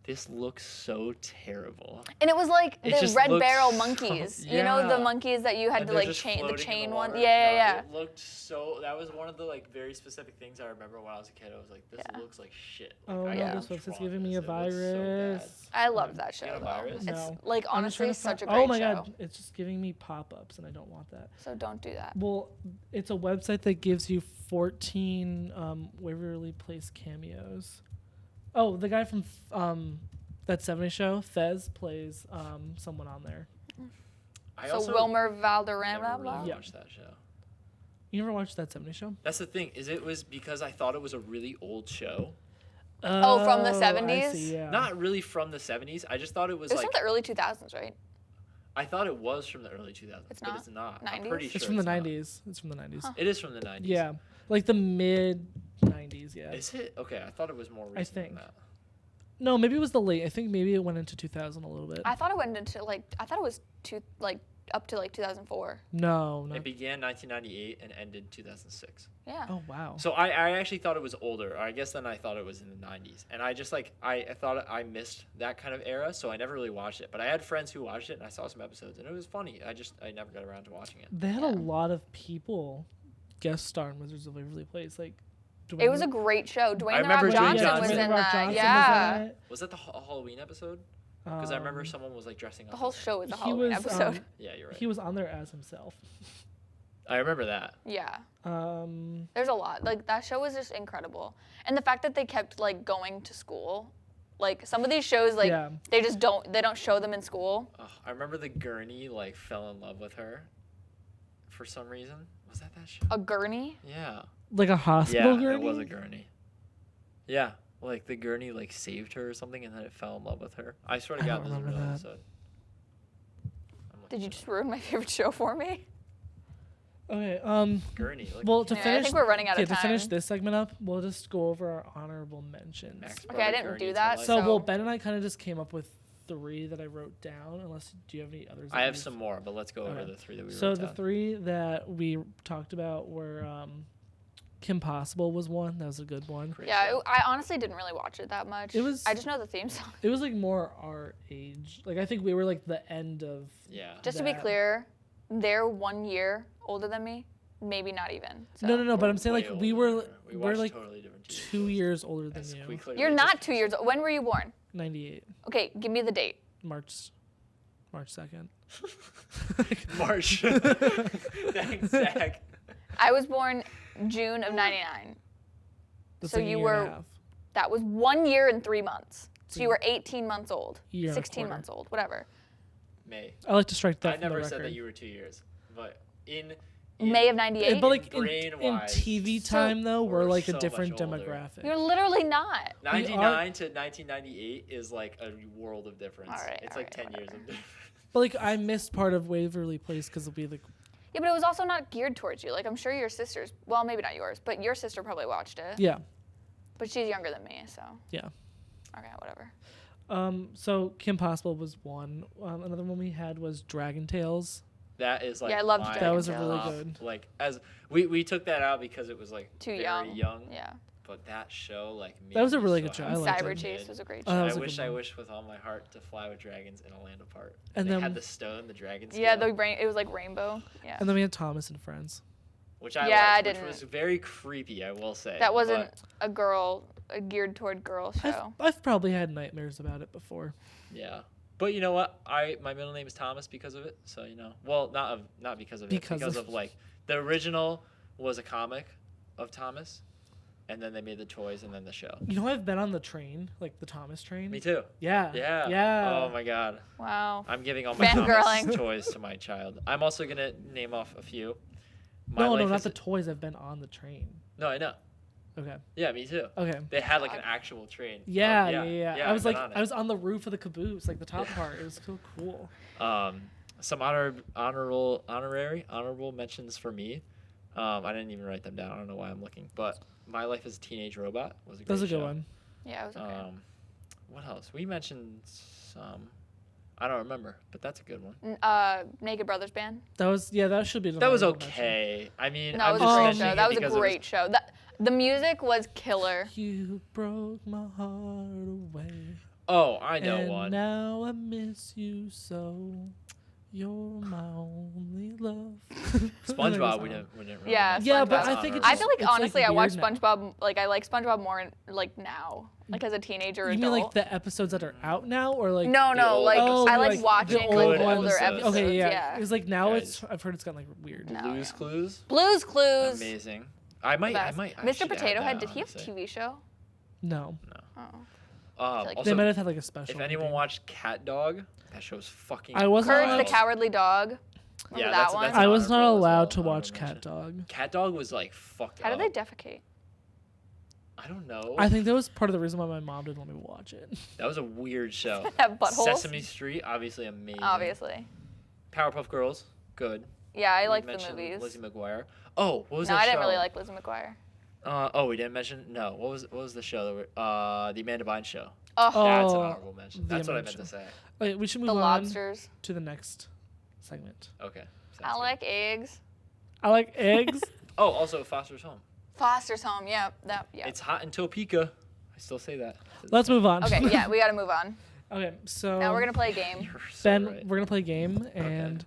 this looks so terrible. And it was like It the just Red looks Barrel so- monkeys. You know the yeah. monkeys that you had And to they're like just chain the floating in chain the one. water. Yeah. It looked so. That was one of the like very specific things I remember when I was a kid. I was like, this Yeah. looks like shit. Like, Oh I no, Yeah. this can't website's draw giving me this. a It looks so bad. virus. I love that show You got a though. virus? It's No. like I'm just trying honestly to such a find- great Oh my show. god, it's just giving me pop-ups and I don't want that. So don't do that. Well, it's a website that gives you 14 Waverly Place cameos. Oh, the guy from that 70s show, Fez, plays someone on there. I So also Wilmer never Valderrama. really Yeah. watched that show. You never watched that 70s show? That's the thing. Is it was because I thought it was a really old show. Oh, from the I 70s? see, yeah. Not really from the 70s. I just thought it was It was like from the early 2000s, right? I thought it was from the early 2000s, It's but not? it's not. 90s? I'm pretty sure It's from the not. 90s. It's from the 90s. Huh. It is from the 90s. Yeah, like the mid 90s. Yeah. Is it? Okay, I thought it was more recent think. than that. No, maybe it was the late. I think maybe it went into 2000 a little bit. I thought it went into I thought it was up to 2004. No, It not. began 1998 and ended 2006. Yeah. Oh wow. So I actually thought it was older. Or I guess then I thought it was in the 90s. And I just like, I thought I missed that kind of era, so I never really watched it. But I had friends who watched it and I saw some episodes and it was funny. I never got around to watching it. They had Yeah. a lot of people guest star in Wizards of Waverly Place. Like, It was a great show. Dwayne The remember Rock Dwayne Johnson Johnson. was Dwayne in The Rock that. Johnson was Yeah. in it. Was that the Halloween episode? Because I remember someone was like dressing up. The whole as him. show was a he Halloween was, episode. Yeah, you're right. He was on there as himself. I remember that. Yeah. Um, There's a lot. Like that show was just incredible. And the fact that they kept like going to school. Like some of these shows like Yeah. they don't show them in school. Oh, I remember the gurney like fell in love with her for some reason. Was that show? A gurney. Yeah. like a hospital Yeah, gurney. it was a gurney. Yeah, like the gurney like saved her or something, and then it fell in love with her. I swear to I God, don't this is a remember real that. episode. I'm looking Did you it just up. ruin my favorite show for me? Okay. Gurney? Like Well, to Yeah, I finish, think we're running out of to finish time. this segment up, we'll just go over our honorable mentions. Max Okay, I Brother didn't Gurney do to that, life. So, So- well, Ben and I kind of just came up with 3 that I wrote down. Unless, do you have any others? I that have you've- some more, but let's go over Okay. the 3 that we So wrote the down. 3 that we talked about were Kim Possible was one. That was a good one. Great Yeah, show. I honestly didn't really watch it that much. It was- I just know the theme song. It was like more our age. Like I think we were like the end of. Yeah. Just to be that. clear, they're 1 year older than me. Maybe not even. So. No. But I'm saying Way like we older. were We we're watched like totally different TV 2 shows. years older than Yes, you. we clearly You're just- not 2 years old. When were you born? 98, Okay, give me the date. March 2nd. March. Thanks, Zach. I was born June of 99. That's So like a you year and a were- half. That was 1 year and 3 months. So So you were 18 months old. Year and a 16 quarter. months old, whatever. May. I like to strike that I from the never record. said that you were 2 years, but in May of 98. But like in brain-wise, TV So- time though, we're we're like so a much different older. demographic. You're literally not. 99 to 1998 is like a world of difference. All right, It's all like right, 10 years whatever. of difference. But like I missed part of Waverly Place because it'll be like Yeah, but it was also not geared towards you. Like I'm sure your sisters, well, maybe not yours, but your sister probably watched it. yeah. But she's younger than me, so. Yeah. Okay, whatever. So Kim Possible was one. Another one we had was Dragon Tales. That is like Yeah, I loved my That was a Dragon really top, good. Like as we took that out because it was like Too very young. Yeah. But that show like made That was a me really so good show. I And liked Cyber it. Chase was a great Oh, show. that I was a wish good I one. wish with all my heart to fly with dragons in Orlando Park. And they then- had the stone, the dragon scale, Yeah, it was like rainbow. Yeah. And then we had Thomas and Friends. which I Yeah, I liked, which didn't- was very creepy, I will say. That wasn't but, a geared toward girl I've, show. I've probably had nightmares about it before. yeah. But you know what? My middle name is Thomas because of it. So you know, well, not because of it, Because because of- of like the original was a comic of Thomas, and then they made the toys and then the show. You know, I've been on the train, like the Thomas train. Me too. Yeah. Yeah. Yeah. Oh my God. Wow. I'm giving all my Fangirling. Thomas toys to my child. I'm also gonna name off a few. No, life not is- the toys. I've been on the train. No, I know. Okay. Yeah, me too. Okay. They had like an actual train. Yeah, Oh, yeah. I I've was been like, on I it. was on the roof of the caboose, like the top part. It was so cool. Some honorable mentions for me. I didn't even write them down. I don't know why I'm looking, but My Life as a Teenage Robot was a great That was a good show. one. Yeah, it was okay. What else? We mentioned some. I don't remember, but that's a good one. Naked Brothers Band. That should be. That was honorable mention. okay. I mean, No, I'm it was just a great mentioning show. it That was a because it great show. The music was killer. You broke my heart away. Oh, I know and one. Now I miss you so. You're my only love. SpongeBob, we didn't really Yeah, mention. Yeah, SpongeBob. but I think it's I just, feel like it's, honestly, I watch weird now. SpongeBob. Like I like SpongeBob more like now, like as a teenager or You adult. mean like the episodes that are out now, or like? no, old like episodes. I Oh, like like watching the like old older episodes. episodes. Okay, yeah. yeah. It's like now Guys. I've heard it's gotten like weird. No, Blue's yeah. Clues. Blue's Clues. Amazing. I might Best. I Mr. should add Potato Head. that, Did he have a honestly. TV show? No, Oh. like Also, they might have had like a special. if anyone maybe. watched Cat Dog, that show's fucking. I wasn't Courage the allowed- Cowardly Dog. Remember Yeah, that that's- one? that's I was not honorable as allowed well, to watch honorable Cat Dog. Cat Dog was like fucked How up. did they defecate? I don't know. I think that was part of the reason why my mom didn't let me watch it. That was a weird show. Have buttholes. Sesame Street, obviously amazing. Obviously. Powerpuff Girls, good. Yeah, I We liked the mentioned movies. Lizzie McGuire. Oh, what was No, that I show? didn't really like Lizzie McGuire. We didn't mention. No, what was the show? The Amanda Bynes show. Oh, That's an Oh, honorable mention. the That's what I Amanda meant to say. Okay, we should move the on lobsters. to the next segment. Okay. I sounds good. like eggs. I like eggs. Oh, also Foster's Home. Foster's Home. Yeah, yeah. It's hot in Topeka. I still say that. Let's move on. Okay, yeah, we gotta move on. Okay, so Now we're gonna play a game. You're so Ben, right. we're gonna play a game, and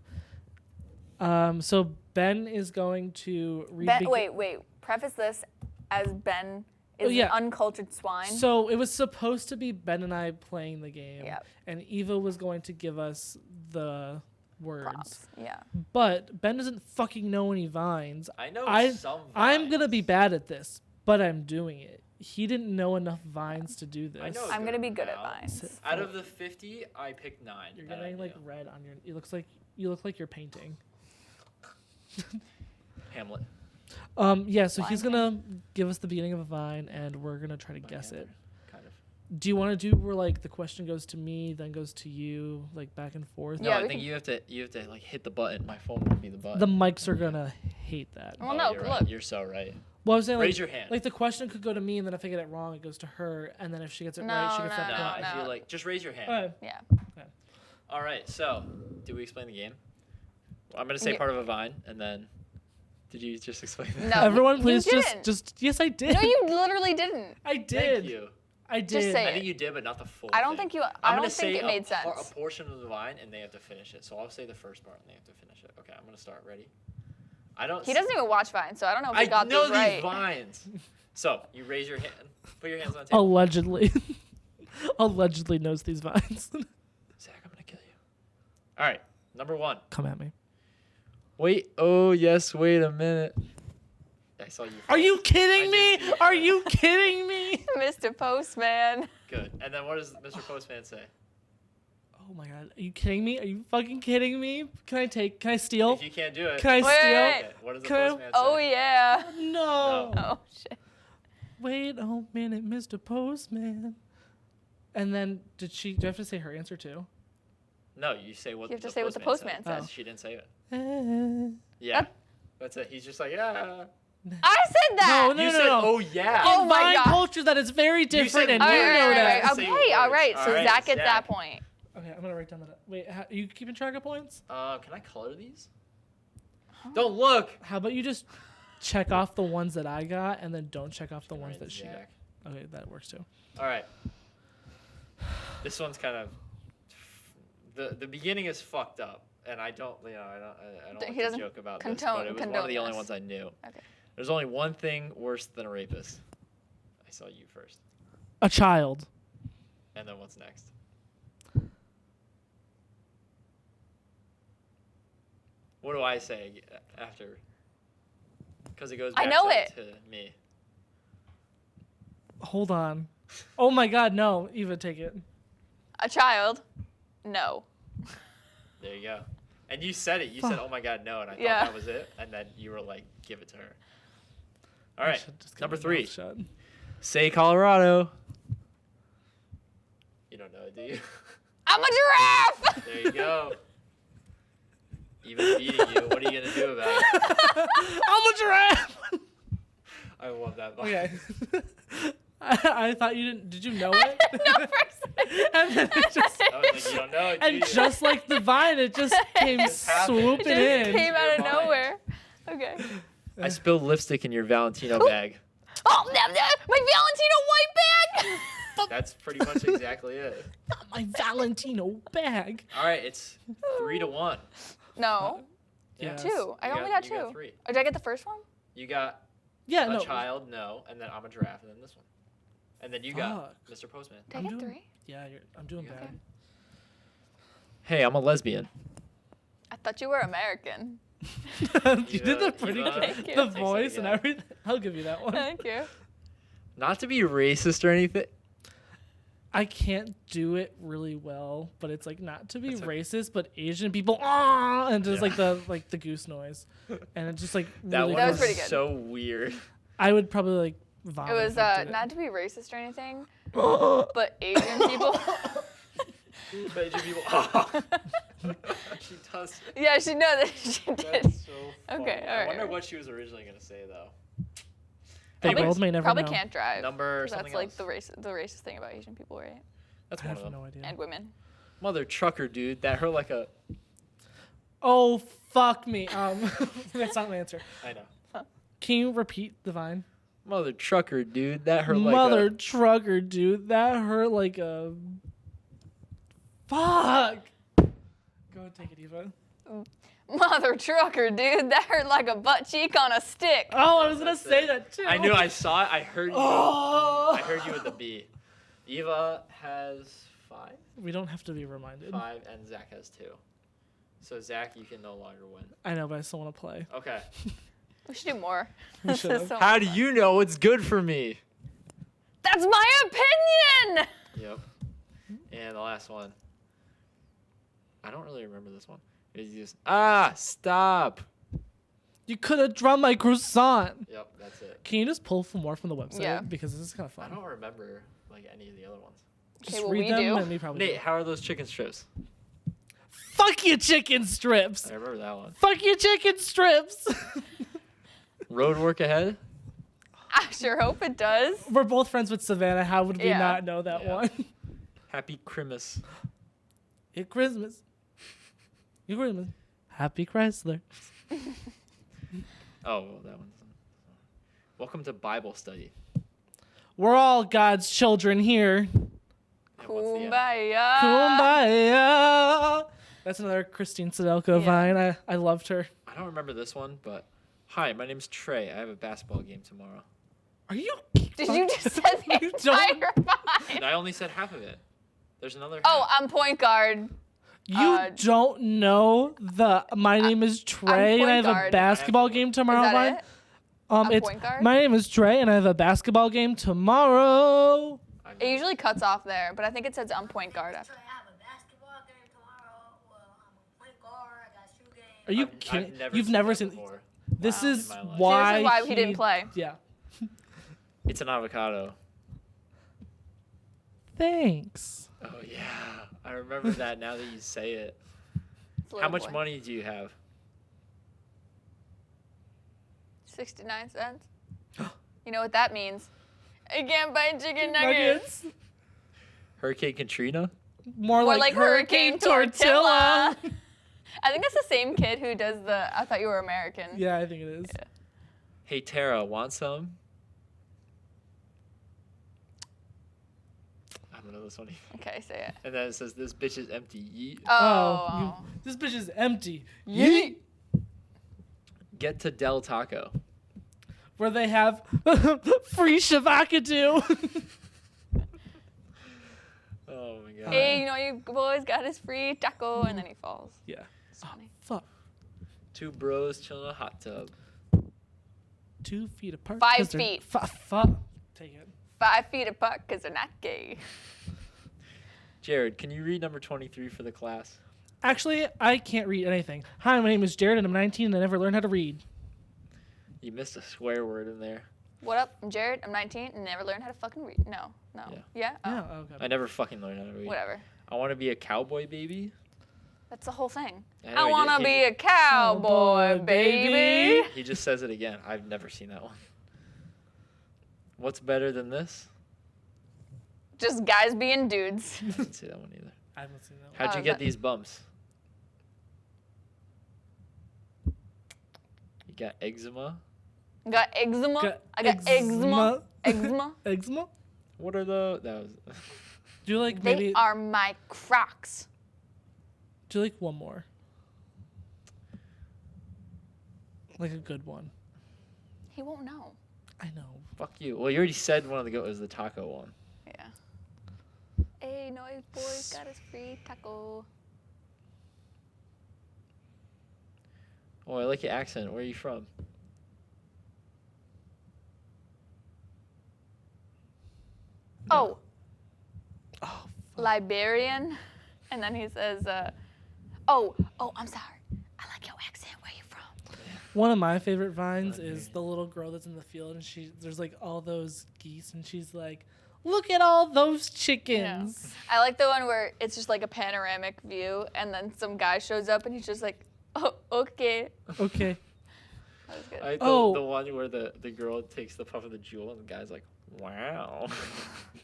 so Ben is going to read. Ben, wait. Preface this as Ben is yeah. an uncultured swine. So it was supposed to be Ben and I playing the game, Yep. and Eva was going to give us the words. Props. Yeah. But Ben doesn't fucking know any vines. I know some. I'm gonna vines. be bad at this, but I'm doing it. He didn't know enough vines to do this. I know. I'm gonna be good at now. vines. Out of the 50, I picked 9. You're that I getting like knew. red on your. You look like you're painting. Hamlet. Yeah. So he's Blind gonna give us the beginning of a vine, and we're gonna try to guess it. Kind of. Do you want to do where like the question goes to me, then goes to you, like back and forth? No, Yeah, I we think can- you have to like hit the button. My phone would be the button. The mics are gonna hate that. Well, no, you're look. right. You're so right. Well, I was saying Raise like, your hand. like the question could go to me, and then if I get it wrong, it goes to her, and then if she gets it No, right, she gets no, that No, point. I feel like just raise your hand. Okay. Yeah. All right. So, did we explain the game? I'm gonna say Yeah. part of a vine, and then. Did you just explain that? No. Everyone, you please didn't. just yes, I did. No, you literally didn't. I did. Thank you. I did. Just say I it. think you did, but not the full. I don't thing. think you. I'm I gonna don't think say it made a sense. portion of the vine, and they have to finish it. So I'll say the first part, and they have to finish it. Okay, I'm gonna start. Ready? I don't. He doesn't even watch Vine, so I don't know if he I got know these right. these vines. So you raise your hand. Put your hands on the table. Allegedly, allegedly knows these vines. Zach, I'm gonna kill you. All right, number 1. Come at me. Wait. Oh yes. Wait a minute. I saw you. Are you kidding I me? did see Are that. you kidding me? Mr. Postman. Good. And then what does Mr. Postman say? Oh my god, are you kidding me? Are you fucking kidding me? Can I steal? If you can't do it. Can I Wait, steal? wait, Okay, what does the Can I- postman say? Oh yeah. No. No. Oh shit. Wait a minute, Mr. Postman. And then do I have to say her answer too? No, you say what. You have to the say what the postman postman says. She didn't say it. Eh. Yeah. That's it. He's just like, yeah. I said that. No, you no, said, no. oh yeah. Oh In my Vine God. culture, that is very different, said and All you right, know all right, that. all right. Say Okay, all words. right. All So right, Zach gets Zach. that point. Okay, I'm gonna write down that. Wait, you keeping track of points? Can I color these? Don't look. How about you just check off the ones that I got, and then don't check off the ones Alright, that she got? Zach. Okay, that works too. All right. This one's kind of. The beginning is fucked up, and I don't He like to doesn't joke about this, condone- but it was one of condone the only this. ones I knew. Okay. There's only one thing worse than a rapist. I saw you first, A child. and then what's next? What do I say after? Because it goes I back know to, it. to me. Hold on. Oh my God, no, Eva, take it. A child. No. There you go. And you said it. You said, "Oh my God, no!" And I Yeah. thought that was it. And then you were like, "Give it to her." All right, Just number get my 3. mouth shut. Say Colorado. You don't know it, do you? I'm a giraffe. There you go. Even beating you. What are you gonna do about it? I'm a giraffe. I love that. Okay. I thought you didn't. Did you know it? No, for a second. And then it just, I was like, you don't know it, do and you? just like the vine, it just came Just happened. swooping Just in. came out of You're fine. nowhere. Okay. I spilled lipstick in your Valentino bag. Oh, my Valentino white bag. That's pretty much exactly it. Not my Valentino bag. All right, it's 3-1. No, Yeah. 2. I You only got you 2. Got 3. Oh, did I get the first one? You got Yeah, a no. child, no, and then I'm a giraffe, and then this one, and then you got Mr. Postman. Did I I'm get doing- 3? Yeah, I'm doing Okay. bad. Hey, I'm a lesbian. I thought you were American. You did that pretty Eva. good. Thank you. The Thanks voice and again. everything. I'll give you that one. Thank you. Not to be racist or anything. I can't do it really well, but it's like not to be That's okay. racist, but Asian people and just Yeah. like the goose noise, and it's just like That really one That was was pretty good. so weird. I would probably like It vomit. was if I did not to be racist or anything, it. but Asian people. But Asian people. She does. Yeah, she know that she did. That's so funny. Okay, I alright, wonder alright. what she was originally gonna say though. The Anyways, world may never Probably know. can't drive. Number 'cause that's something like else. the racist thing about Asian people, right? That's I one have of them. no idea. And women. Mother trucker, dude. That hurt like a. Oh fuck me. That's not an answer. I know. Can you repeat the vine? Mother trucker, dude. That hurt like Mother a. trucker, dude. That hurt like a. Fuck. Go ahead, take it, Eva. Mother trucker, dude, that hurt like a butt cheek on a stick. Oh, I was gonna That's say it. that too. I knew. I saw it. I heard you. Oh. I heard you with the B. Eva has 5. We don't have to be reminded. 5, and Zach has 2. So Zach, you can no longer win. I know, but I still want to play. Okay. We should do more. We This should is have. so How do fun. you know it's good for me? That's my opinion. Yep. And the last one. I don't really remember this one. It's just stop. You could have drawn my croissant. Yep, that's it. Can you just pull more from the website? Yeah. Because this is kind of I fun. don't remember like any of the other ones. Just Okay, well, read we them do. and we probably Nate, do. how are those chicken strips? Fuck you, chicken strips. I remember that one. Fuck you, chicken strips. Road work ahead. I sure hope it does. We're both friends with Savannah. How would we Yeah. not know that Yeah. one? Happy Christmas. It's Christmas. It's Christmas. Happy Chrysler. Oh, well, that one's. Welcome to Bible study. We're all God's children here. And what's the end? Kumbaya. Kumbaya. That's another Christine Sedelko Yeah. vine. I loved her. I don't remember this one, but hi, my name's Trey. I have a basketball game tomorrow. Are you? Did you just say the You don't- entire vine? And I only said half of it. There's another. Oh, half. I'm point guard. You don't know the my name is Trey and I have point a guard. basketball I have to game look. tomorrow. Is Vine? that it? I'm It's point guard? my name is Trey and I have a basketball game tomorrow. I'm It usually cuts off there, but I think it says I'm point guard after. I have a basketball game tomorrow. Well, I'm a point guard. I got a shoe game. Are you I've kidding? never You've seen never that seen. before. This Wow. is In my life. why. See, this is why he didn't play. Yeah. It's an avocado. Thanks. Oh yeah, I remember that now that you say it. It's a How little much boy. money do you have? 69 cents. You know what that means? I can't buy chicken nuggets. Hurricane Katrina? More Or like, like Hurricane Hurricane Tortilla. Tortilla. I think that's the same kid who does the I thought you were American. Yeah, I think it is. Yeah. Hey Tara, want some? I don't know this one. Okay, say it. And then it says this bitch is empty. Yeet. Oh. This bitch is empty. Yeet. Get to Del Taco. Where they have free shavakadu. Oh my god. Hey, you know, you boys got his free taco, and then he falls. Yeah. It's funny. Fuck. Two bros chilling in a hot tub. 2 feet apart. 5 'cause they're- feet. Fuck. Take it. 5 feet apart because they're not gay. Jared, can you read number 23 for the class? Actually, I can't read anything. Hi, my name is Jared and I'm 19 and I never learned how to read. You missed a swear word in there. What up? I'm Jared. I'm 19 and never learned how to fucking read. No. Yeah. Yeah? Oh, Yeah. Okay. I never fucking learned how to read. whatever. I want to be a cowboy baby. That's the whole thing. I know I he want to did- be a cowboy, Cowboy, baby. baby. He just says it again. I've never seen that one. What's better than this? Just guys being dudes. I didn't see that one either. I haven't seen that one. How'd Oh, you get that- these bumps? You got eczema? Got eczema. Got I got eczema. eczema. Eczema. Eczema? What are the... That was... Do you like They maybe? are my Crocs. Do you like one more? Like a good one. He won't know. I know. Fuck you. Well, you already said one of the go was the taco one. Yeah. Hey, noise boys got his free taco. Oh, I like your accent. Where are you from? Oh, Oh. Liberian. And then he says, oh, I'm sorry. I like your accent. Where you from? One of my favorite vines is the little girl that's in the field, and there's like all those geese, and she's like, "Look at all those chickens." I like the one where it's just like a panoramic view, and then some guy shows up, and he's just like, oh, okay. Okay. That was good. I like Oh. the one where the girl takes the puff of the jewel and the guy's like, wow.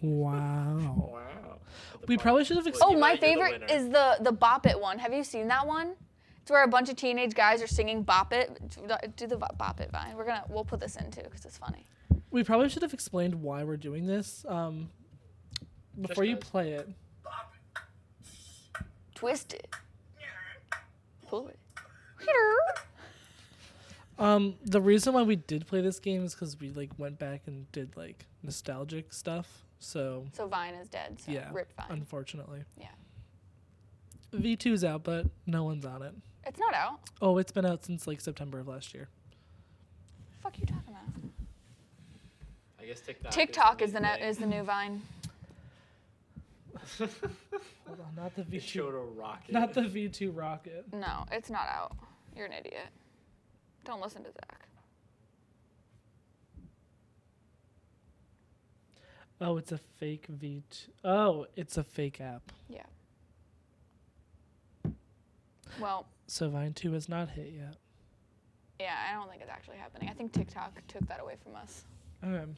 Wow. Wow. We probably should have Well, Oh, Eva, my you're the favorite winner. is the Bop It one. Have you seen that one? It's where a bunch of teenage guys are singing Bop It. Do the Bop It vine. We'll put this in too because it's funny. We probably should have explained why we're doing this before you cause. play it. Twist it. Pull it. The reason why we did play this game is because we like went back and did like nostalgic stuff. So So Vine is dead. So yeah, rip Vine. unfortunately. Yeah. V2's out, but no one's on it. It's not out. Oh, it's been out since like September of last year. Fuck you talking about? I guess TikTok. TikTok is the new Vine. Hold on, not the It V2, showed a rocket. not the V2 rocket. No, it's not out. You're an idiot. Don't listen to Zach. Oh, it's a fake V2. Oh, it's a fake app. Yeah. Well, So Vine 2 has not hit yet. yeah, I don't think it's actually happening. I think TikTok took that away from us. Okay.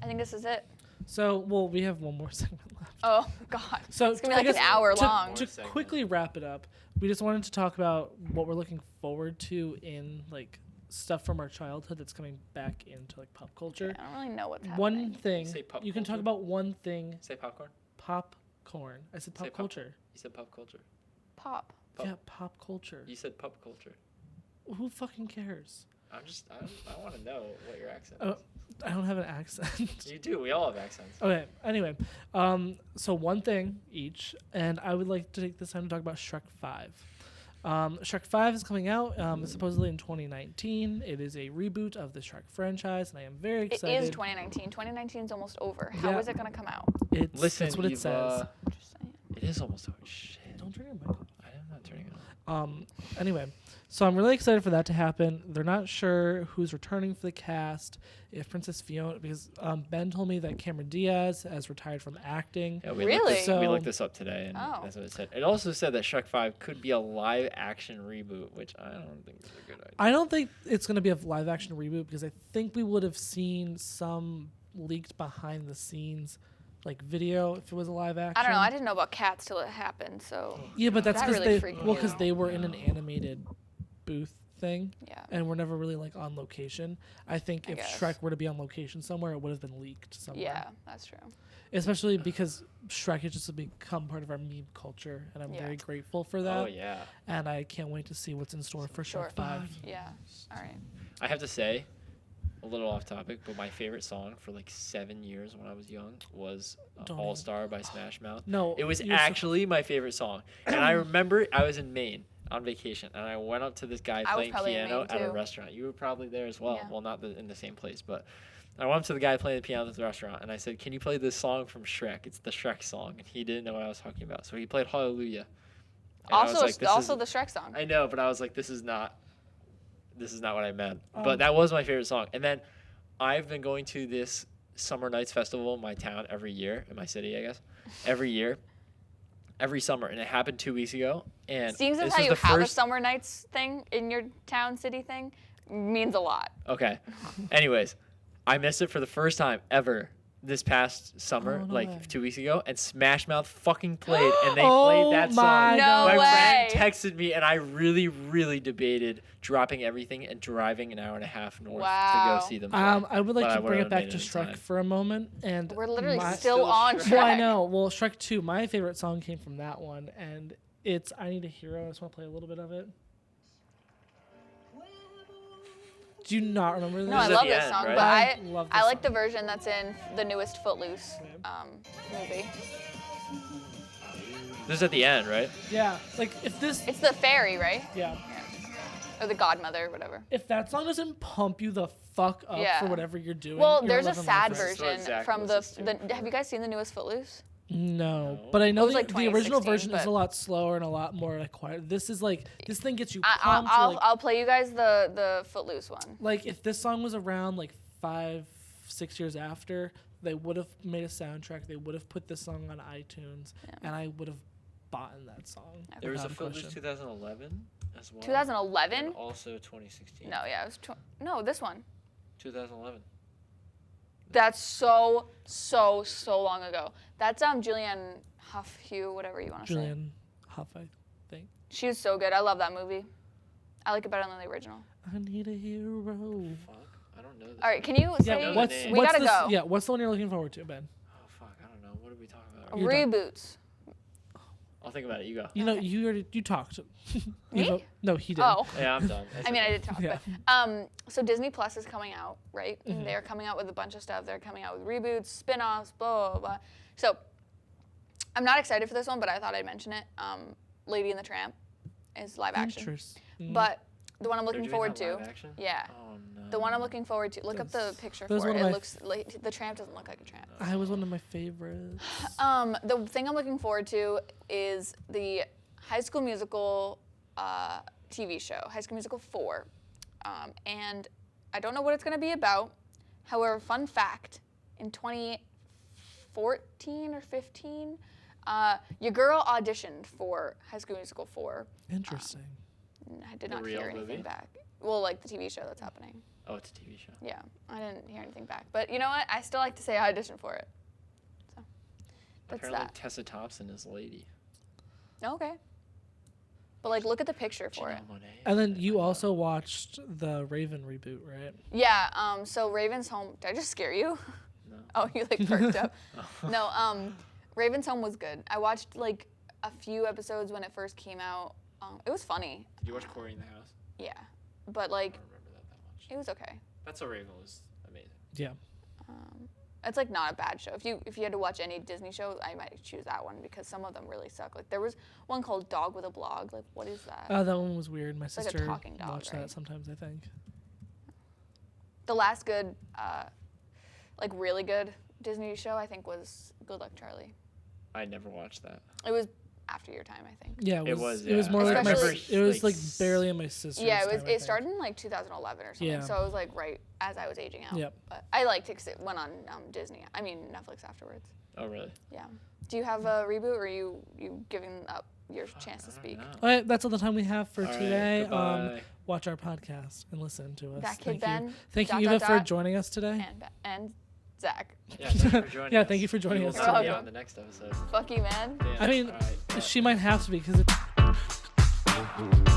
I think this is it. So, well, we have one more segment left. Oh God. So It's gonna be I like an guess hour to, long. To More segment. quickly wrap it up, we just wanted to talk about what we're looking forward to in like stuff from our childhood that's coming back into like pop culture. I don't really know what's One happening. thing Say pop you can talk culture? about one thing. Say popcorn. Popcorn. I said Say pop culture. You said pop culture. Pop. Pop. Yeah, pop culture. You said pop culture. Who fucking cares? I want to know what your accent Oh. is. I don't have an accent. You do. We all have accents. Okay. Anyway, so one thing each, and I would like to take this time to talk about Shrek 5. Shrek 5 is coming out supposedly in 2019. It is a reboot of the Shrek franchise, and I am very It excited. is 2019. 2019 is almost over. How is Yeah. it gonna come out? That's what it says. Just saying. It is almost over. Shit. Don't turn your mic off. I am not turning it on. Anyway, so I'm really excited for that to happen. They're not sure who's returning for the cast. If Princess Fiona, because Ben told me that Cameron Diaz has retired from acting. Yeah, we Really? Looked So- we looked this up today, and Oh. that's what it said. It also said that Shrek 5 could be a live action reboot, which I don't think is a good idea. I don't think it's going to be a live action reboot because I think we would have seen some leaked behind the scenes like video if it was a live action. I don't know. I didn't know about cats till it happened. So Yeah, but that's That because really freaked me because out. they were in an animated booth thing yeah. and we're never really like on location. I think I if guess. Shrek were to be on location somewhere, it would have been leaked somewhere. Yeah, that's true. Especially because Shrek has just become part of our meme culture, and I'm Yeah. very grateful for that. Oh yeah. And I can't wait to see what's in store for Sure. Shrek 5. Yeah. All right. I have to say, a little off topic, but my favorite song for like 7 years when I was young was Don't All even- Star by Smash Mouth. No, It was you're so- actually my favorite song. And I remember I was in Maine on vacation, and I went up to this guy I was playing probably in piano Maine, at a too. restaurant. You were probably there as well. Yeah. Well, not in the same place, but I went up to the guy playing the piano at the restaurant, and I said, "Can you play this song from Shrek? It's the Shrek song." And he didn't know what I was talking about, so he played Hallelujah. And I was Also, like, this also is- the Shrek song. I know, but I was like, this is not what I meant. Um, But that was my favorite song. And then I've been going to this Summer Nights Festival in my town every year, in my city, I guess. Every year. Every summer. And it happened 2 weeks ago. And Seeing as this how was you the have a first... summer nights thing in your town, city thing, means a lot. Okay. Anyways, I missed it for the first time ever this past summer, Oh, no like way. 2 weeks ago, and Smash Mouth fucking played, and they Oh played that song. my No My way. friend texted me, and I really, really debated dropping everything and driving an hour and a half north to Wow. go see them play. I would like But I to bring would've it back made to it in Shrek time. for a moment, and We're literally my- still Still on Shrek. track. Well, I know. Well, Shrek 2, my favorite song came from that one, and it's I Need a Hero. I just want to play a little bit of it. Do you not remember this? No, I This is at love the this end, song, right? but I love I this like the song. version that's in the newest Footloose movie. This is at the end, right? Yeah, like if this, It's the fairy, right? yeah, Or the godmother, whatever. if that song doesn't pump you the fuck up Yeah. for whatever you're doing. Well, you're there's a living sad life right. This is what version Zach from the, listens to. Have you guys seen the newest Footloose? No, No. but I know It was the, like the original 2016, version is but- a lot slower and a lot more like quiet. This is like this thing gets you I, pumped. You're I'll, like, I'll play you guys the Footloose one. like if this song was around like 5-6 years after, they would have made a soundtrack. They would have put this song on iTunes, and I would have bought that song. There was a without Footloose question. 2011 as well. 2011? And also 2016. No, yeah, it was no, this one. 2011. That's so long ago. That's Julianne Hough, whatever you want to say. Julian Hough, I think. She was so good. I love that movie. I like it better than the original. I need a hero. Fuck. I don't know this. All right, can you say know the what's name. we what's gotta this, go? Yeah, what's the one you're looking forward to, Ben? Oh, fuck. I don't know. What did we talk about? You're done. Reboots. I'll think about it. You go. You know, you talked. Me? No, he did. Oh. Yeah, I'm done. I mean, I did talk, Yeah. but so Disney Plus is coming out, right? Mm-hmm. They're coming out with a bunch of stuff. They're coming out with reboots, spin-offs, blah, blah, blah. So I'm not excited for this one, but I thought I'd mention it. Lady and the Tramp is live action. Interesting. But the one I'm They're looking doing forward that to, live action? yeah. Oh, no. The one I'm looking forward to. Look up the That's- picture that's for one it. of It my looks like the tramp doesn't look like a tramp. I was one of my favorites. The thing I'm looking forward to is the High School Musical TV show, High School Musical 4. And I don't know what it's going to be about. However, fun fact, in 2014 or 15, your girl auditioned for High School Musical 4. Interesting. I did The not real hear anything movie? back. Well, like the TV show that's happening. Oh, it's a TV show. Yeah, I didn't hear anything back. But you know what? I still like to say I auditioned for it. So that's Apparently, that. Tessa Thompson is Lady. Okay. But like, look at the picture for it. Janelle Monáe. And then you also watched the Raven reboot, right? Yeah. So Raven's Home. Did I just scare you? No. Oh, you like perked up. No. Raven's Home was good. I watched like a few episodes when it first came out. It was funny. Did you watch Corey in the House? Yeah. But I like, don't remember that much. it was okay. That's a Raven was amazing. Yeah. It's like not a bad show. If you had to watch any Disney show, I might choose that one because some of them really suck. Like there was one called Dog with a Blog. Like what is that? Oh, that one was weird. My like a sister talking dog, watched right? that sometimes, I think. The last good, like really good Disney show I think was Good Luck Charlie. I never watched that. It was after your time, I think. Yeah, It was, It was yeah. more like my. Especially- It was like, like barely in my sister's. Yeah, it was. time, I It think. started in like 2011 or something. Yeah. So it was like right as I was aging out. Yep. But I liked it because it went on Disney. I mean Netflix afterwards. Oh, really? Yeah. Do you have a reboot, or are you giving up your chance to I don't speak? know. All right, that's all the time we have for All right, today. goodbye. Watch our podcast and listen to us. That kid Thank Ben. you. Thank dot, you, Eva, dot, for dot, joining us today. and Zach. Yeah, thanks for joining Yeah, us. thank you for joining You us will not be today. on the next episode. Fuck you, man. Damn. I mean, All right, bye. she might have to be because it's.